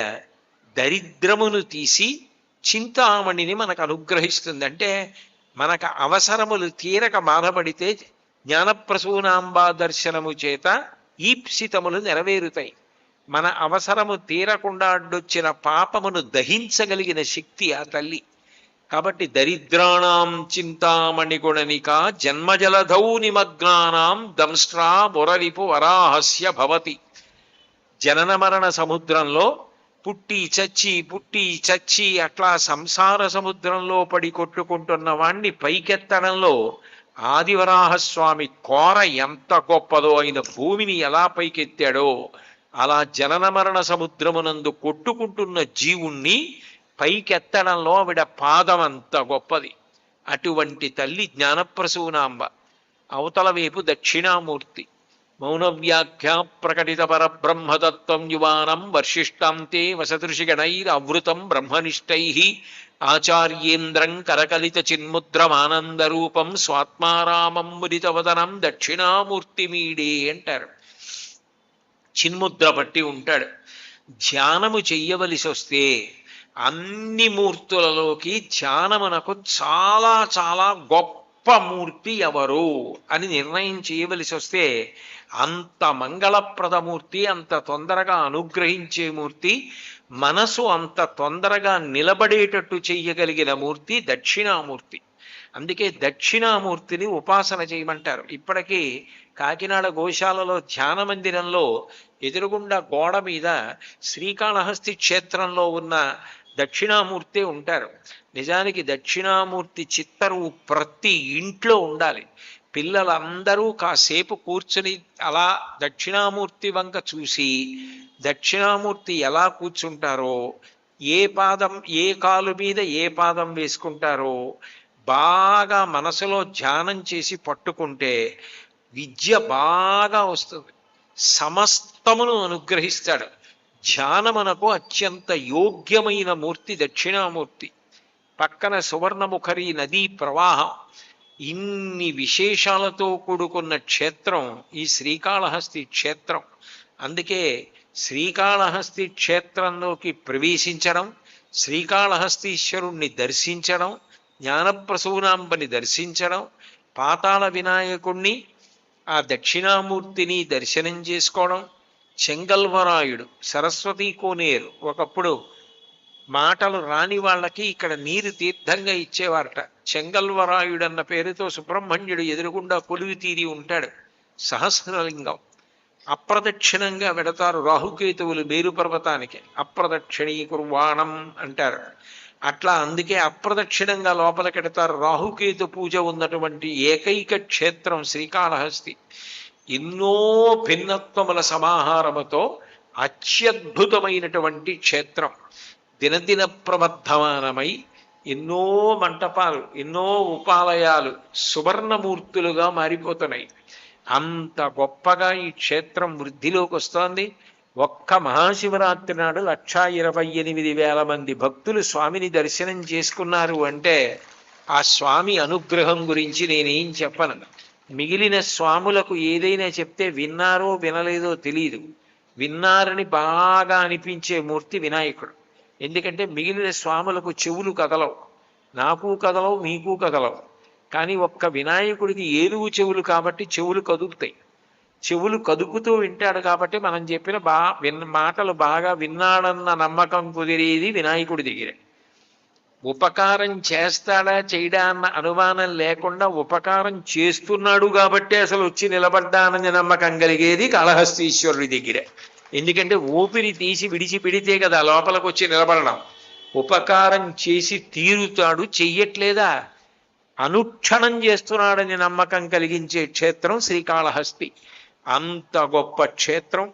దరిద్రమును తీసి చింతామణిని మనకు అనుగ్రహిస్తుంది. అంటే మనకు అవసరములు తీరక బాధపడితే జ్ఞానప్రసూనాంబా దర్శనము చేత ఈప్సితములు నెరవేరుతాయి. మన అవసరము తీరకుండా అడ్డొచ్చిన పాపమును దహించగలిగిన శక్తి ఆ తల్లి. కాబట్టి దరిద్రాణం చింతామణి గుణనిక జన్మజలధౌ నిమగ్నానాం దంష్ట్రా మురరిపు వరాహస్య భవతి. జనన మరణ సముద్రంలో పుట్టి చచ్చి అట్లా సంసార సముద్రంలో పడి కొట్టుకుంటున్న వాణ్ణి పైకెత్తడంలో ఆదివరాహస్వామి కోర ఎంత గొప్పదో, ఆయన భూమిని ఎలా పైకెత్తాడో అలా జనన మరణ సముద్రమునందు కొట్టుకుంటున్న జీవుణ్ణి పైకెత్తడంలో ఆవిడ పాదం అంత గొప్పది. అటువంటి తల్లి జ్ఞానప్రసూనాంబ. అవతల వైపు దక్షిణామూర్తి. మౌనవ్యాఖ్యా ప్రకటిత పరబ్రహ్మతత్వం యువానం వర్షిష్టాంతే వసదృషిగణైరవృతం బ్రహ్మనిష్టై ఆచార్యేంద్రం కరకలిత చిన్ముద్రమానందరూపం స్వాత్మారామం ముదితవదనం దక్షిణామూర్తిమీడే అంటారు. చిన్ముద్ర పట్టి ఉంటాడు. ధ్యానము చెయ్యవలసి వస్తే అన్ని మూర్తులలోకి ధ్యానమునకు చాలా చాలా గొప్ప మూర్తి ఎవరు అని నిర్ణయం చేయవలసి వస్తే అంత మంగళప్రదమూర్తి, అంత తొందరగా అనుగ్రహించే మూర్తి, మనసు అంత తొందరగా నిలబడేటట్టు చెయ్యగలిగిన మూర్తి దక్షిణామూర్తి. అందుకే దక్షిణామూర్తిని ఉపాసన చేయమంటారు. ఇప్పటికీ కాకినాడ గోశాలలో ధ్యాన మందిరంలో ఎదురుగుండా గోడ మీద శ్రీకాళహస్తి క్షేత్రంలో ఉన్న దక్షిణామూర్తే ఉంటారు. నిజానికి దక్షిణామూర్తి చిత్తరువు ప్రతి ఇంట్లో ఉండాలి. పిల్లలందరూ కాసేపు కూర్చుని అలా దక్షిణామూర్తి వంక చూసి దక్షిణామూర్తి ఎలా కూర్చుంటారో, ఏ పాదం ఏ కాలు మీద ఏ పాదం వేసుకుంటారో బాగా మనసులో ధ్యానం చేసి పట్టుకుంటే విద్య బాగా వస్తుంది. సమస్తమును అనుగ్రహిస్తాడు. ధ్యానమునకు అత్యంత యోగ్యమైన మూర్తి దక్షిణామూర్తి. పక్కన సువర్ణముఖరి నదీ ప్రవాహం, ఇన్ని విశేషాలతో కూడుకున్న క్షేత్రం ఈ శ్రీకాళహస్తి క్షేత్రం. అందుకే శ్రీకాళహస్తి క్షేత్రంలోకి ప్రవేశించడం, శ్రీకాళహస్తీశ్వరుణ్ణి దర్శించడం, జ్ఞానప్రసూనాంబని దర్శించడం, పాతాళ వినాయకుణ్ణి ఆ దక్షిణామూర్తిని దర్శనం చేసుకోవడం, చెంగల్వరాయుడు సరస్వతీ కోనేరు ఒకప్పుడు మాటలు రాని వాళ్ళకి ఇక్కడ నీరు తీర్థంగా ఇచ్చేవారట. చెంగల్వరాయుడు అన్న పేరుతో సుబ్రహ్మణ్యుడు ఎదురుగుండా కొలువి తీరి ఉంటాడు. సహస్రలింగం. అప్రదక్షిణంగా వెడతారు రాహుకేతువులు మేరు పర్వతానికి. అప్రదక్షిణీకుర్వాణం అంటారు. అట్లా అందుకే అప్రదక్షిణంగా లోపలికెడతారు. రాహుకేతు పూజ ఉన్నటువంటి ఏకైక క్షేత్రం శ్రీకాళహస్తి. ఎన్నో భిన్నత్వముల సమాహారముతో అత్యద్భుతమైనటువంటి క్షేత్రం. దినదిన ప్రవర్ధమానమై ఎన్నో మంటపాలు, ఎన్నో ఉపాలయాలు సువర్ణమూర్తులుగా మారిపోతున్నాయి. అంత గొప్పగా ఈ క్షేత్రం వృద్ధిలోకి వస్తోంది. ఒక్క మహాశివరాత్రి నాడు 1,28,000 మంది భక్తులు స్వామిని దర్శనం చేసుకున్నారు అంటే ఆ స్వామి అనుగ్రహం గురించి నేనేం చెప్పను. మిగిలిన స్వాములకు ఏదైనా చెప్తే విన్నారో వినలేదో తెలియదు. విన్నారని బాగా అనిపించే మూర్తి వినాయకుడు. ఎందుకంటే మిగిలిన స్వాములకు చెవులు కదలవు, నాకు కదలవు, మీకు కదలవు. కానీ ఒక్క వినాయకుడికి ఏనుగు చెవులు కాబట్టి చెవులు కదుపుతాయి. చెవులు కదుపుతూ వింటాడు కాబట్టి మనం చెప్పిన మాటలు బాగా విన్నాడన్న నమ్మకం కుదిరేది వినాయకుడి దగ్గర. ఉపకారం చేస్తాడా చేయడా అన్న అనుమానం లేకుండా ఉపకారం చేస్తున్నాడు కాబట్టి అసలు వచ్చి నిలబడ్డానని నమ్మకం కలిగేది కాళహస్తీశ్వరుడి దగ్గర. ఎందుకంటే ఊపిరి తీసి విడిచిపెడితే కదా లోపలికి వచ్చి నిలబడడం. ఉపకారం చేసి తీరుతాడు, చెయ్యట్లేదా అనుక్షణం చేస్తున్నాడని నమ్మకం కలిగించే క్షేత్రం శ్రీకాళహస్తి. అంత గొప్ప క్షేత్రం,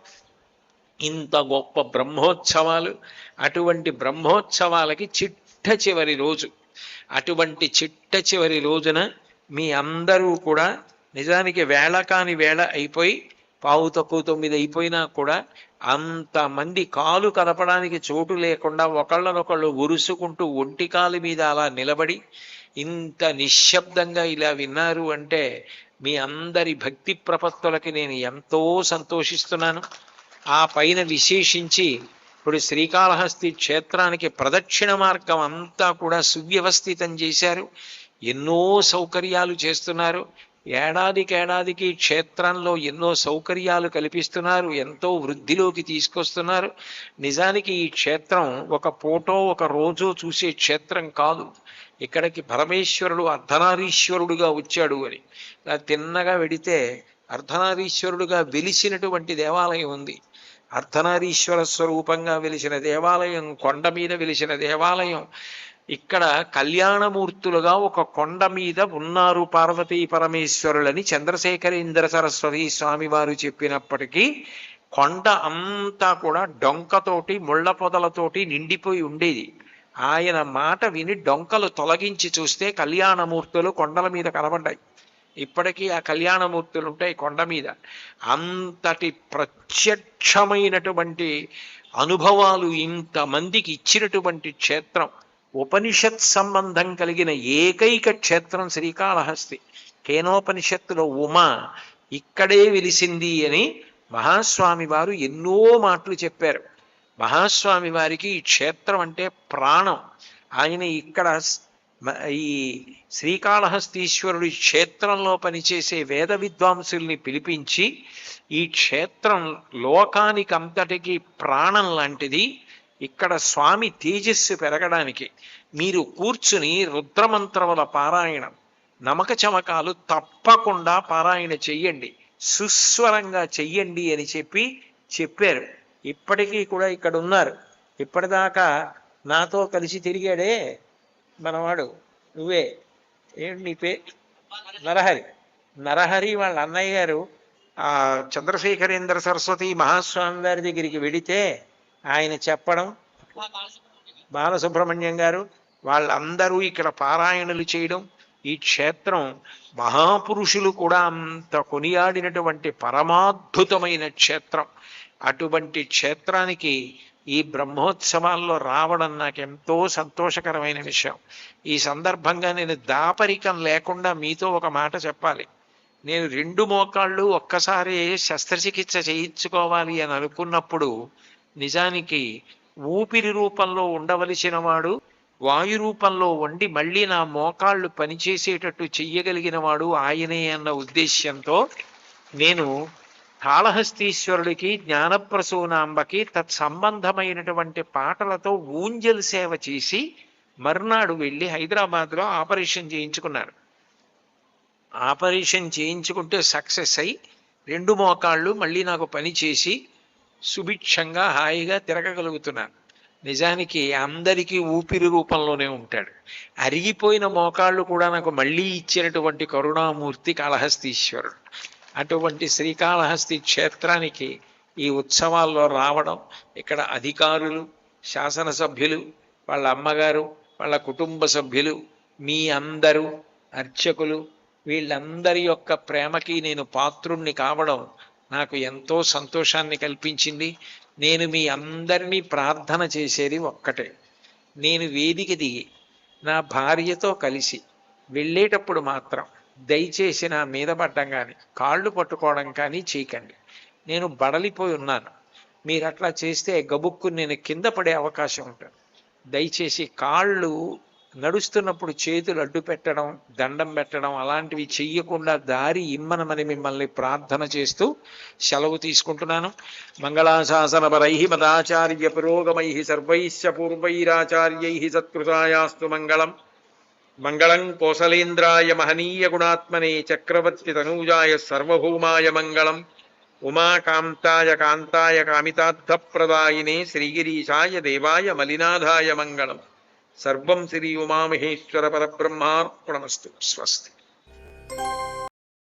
ఇంత గొప్ప బ్రహ్మోత్సవాలు. అటువంటి బ్రహ్మోత్సవాలకి చిట్ట చివరి రోజు, అటువంటి చిట్ట చివరి రోజున మీ అందరూ కూడా నిజానికి వేళ కాని వేళ అయిపోయి 9:15 అయిపోయినా కూడా అంతమంది కాలు కదపడానికి చోటు లేకుండా ఒకళ్ళనొకళ్ళు ఉరుసుకుంటూ ఒంటి కాలు మీద అలా నిలబడి ఇంత నిశ్శబ్దంగా ఇలా విన్నారు అంటే మీ అందరి భక్తి ప్రపత్తులకి నేను ఎంతో సంతోషిస్తున్నాను. ఆ పైన విశేషించి ఇప్పుడు శ్రీకాళహస్తి క్షేత్రానికి ప్రదక్షిణ మార్గం అంతా కూడా సువ్యవస్థితం చేశారు. ఎన్నో సౌకర్యాలు చేస్తున్నారు. ఏడాదికి క్షేత్రంలో ఎన్నో సౌకర్యాలు కల్పిస్తున్నారు, ఎంతో వృద్ధిలోకి తీసుకొస్తున్నారు. నిజానికి ఈ క్షేత్రం ఒక పూటో ఒక రోజో చూసే క్షేత్రం కాదు. ఇక్కడికి పరమేశ్వరుడు అర్ధనారీశ్వరుడుగా వచ్చాడు అని ఇలా తిన్నగా వెడితే అర్ధనారీశ్వరుడుగా వెలిసినటువంటి దేవాలయం ఉంది. అర్ధనారీశ్వర స్వరూపంగా వెలిసిన దేవాలయం, కొండ మీద వెలిసిన దేవాలయం. ఇక్కడ కళ్యాణమూర్తులుగా ఒక కొండ మీద ఉన్నారు పార్వతీ పరమేశ్వరులని చంద్రశేఖరేంద్ర సరస్వతి స్వామి వారు చెప్పినప్పటికీ కొండ అంతా కూడా డొంకతోటి ముళ్ళ పొదలతోటి నిండిపోయి ఉండేది. ఆయన మాట విని డొంకలు తొలగించి చూస్తే కళ్యాణమూర్తులు కొండల మీద కనబడ్డాయి. ఇప్పటికీ ఆ కళ్యాణమూర్తులు ఉంటాయి కొండ మీద. అంతటి ప్రత్యక్షమైనటువంటి అనుభవాలు ఇంతమందికి ఇచ్చినటువంటి క్షేత్రం, ఉపనిషత్ సంబంధం కలిగిన ఏకైక క్షేత్రం శ్రీకాళహస్తి. కేనోపనిషత్తులో ఉమా ఇక్కడే వెలిసింది అని మహాస్వామి వారు ఎన్నో మాటలు చెప్పారు. మహాస్వామి వారికి ఈ క్షేత్రం అంటే ప్రాణం. ఆయన ఇక్కడ ఈ శ్రీకాళహస్తీశ్వరుడి క్షేత్రంలో పనిచేసే వేద విద్వాంసుల్ని పిలిపించి ఈ క్షేత్రం లోకానికి అంతటికీ ప్రాణం లాంటిది. ఇక్కడ స్వామి తేజస్సు పెరగడానికి మీరు కూర్చుని రుద్రమంత్రముల పారాయణం, నమక చమకాలు తప్పకుండా పారాయణ చెయ్యండి, సుస్వరంగా చెయ్యండి అని చెప్పారు. ఇప్పటికీ కూడా ఇక్కడ ఉన్నారు. ఇప్పటిదాకా నాతో కలిసి తిరిగాడే మనవాడు నువ్వే, ఏమిటి నీ పే? నరహరి. నరహరి వాళ్ళ అన్నయ్య గారు ఆ చంద్రశేఖరేంద్ర సరస్వతి మహాస్వామి వారి దగ్గరికి వెడితే ఆయన చెప్పడం, బాలసుబ్రహ్మణ్యం గారు వాళ్ళందరూ ఇక్కడ పారాయణలు చేయడం, ఈ క్షేత్రం మహాపురుషులు కూడా అంత కొనియాడినటువంటి పరమాద్భుతమైన క్షేత్రం. అటువంటి క్షేత్రానికి ఈ బ్రహ్మోత్సవాల్లో రావడం నాకెంతో సంతోషకరమైన విషయం. ఈ సందర్భంగా నేను దాపరికం లేకుండా మీతో ఒక మాట చెప్పాలి. నేను 2 మోకాళ్ళు ఒక్కసారి శస్త్రచికిత్స చేయించుకోవాలి అని అనుకున్నప్పుడు నిజానికి ఊపిరి రూపంలో ఉండవలసిన వాడు వాయు రూపంలో వండి మళ్ళీ నా మోకాళ్ళు పనిచేసేటట్టు చెయ్యగలిగిన వాడు ఆయనే అన్న ఉద్దేశ్యంతో నేను కాళహస్తీశ్వరుడికి జ్ఞానప్రసూనాంబకి తత్సంబంధమైనటువంటి పాటలతో ఊంజల్ సేవ చేసి మర్నాడు వెళ్ళి హైదరాబాద్లో ఆపరేషన్ చేయించుకున్నారు. ఆపరేషన్ చేయించుకుంటే సక్సెస్ అయి 2 మోకాళ్ళు మళ్ళీ నాకు పని చేసి సుభిక్షంగా హాయిగా తిరగగలుగుతున్నాను. నిజానికి అందరికీ ఊపిరి రూపంలోనే ఉంటాడు. అరిగిపోయిన మోకాళ్ళు కూడా నాకు మళ్ళీ ఇచ్చినటువంటి కరుణామూర్తి కాళహస్తీశ్వరుడు. అటువంటి శ్రీకాళహస్తి క్షేత్రానికి ఈ ఉత్సవాల్లో రావడం, ఇక్కడ అధికారులు, శాసనసభ్యులు, వాళ్ళ అమ్మగారు, వాళ్ళ కుటుంబ సభ్యులు, మీ అందరూ అర్చకులు, వీళ్ళందరి యొక్క ప్రేమకి నేను పాత్రుణ్ణి కావడం నాకు ఎంతో సంతోషాన్ని కల్పించింది. నేను మీ అందరినీ ప్రార్థన చేసేది ఒక్కటే, నేను వేదిక దిగి నా భార్యతో కలిసి వెళ్ళేటప్పుడు మాత్రం దయచేసి నా మీద పడ్డం కానీ కాళ్ళు పట్టుకోవడం కానీ చేయకండి. నేను బడలిపోయి ఉన్నాను. మీరు అట్లా చేస్తే గబుక్కుని నేను కింద పడే అవకాశం ఉంటుంది. దయచేసి కాళ్ళు నడుస్తున్నప్పుడు చేతులు అడ్డు పెట్టడం, దండం పెట్టడం అలాంటివి చెయ్యకుండా దారి ఇమ్మనమని మిమ్మల్ని ప్రార్థన చేస్తూ సెలవు తీసుకుంటున్నాను. మంగళాశాసనపరై మదాచార్య పురోగమై సర్వైశ్చ పూర్వైరాచార్యై సత్కృతాయాస్తు మంగళం. మంగళం కోసలేంద్రాయ మహనీయ గుణాత్మనే చక్రవర్తి తనూజాయ సర్వభౌమాయ మంగళం. ఉమాకాంతాయ కాంతాయ కామితార్థప్రదాయినే శ్రీగిరీశాయ దేవాయ మలినాథాయ మంగళం. సర్వం శ్రీ ఉమామహేశ్వర పరబ్రహ్మార్పణమస్తు. స్వస్తి.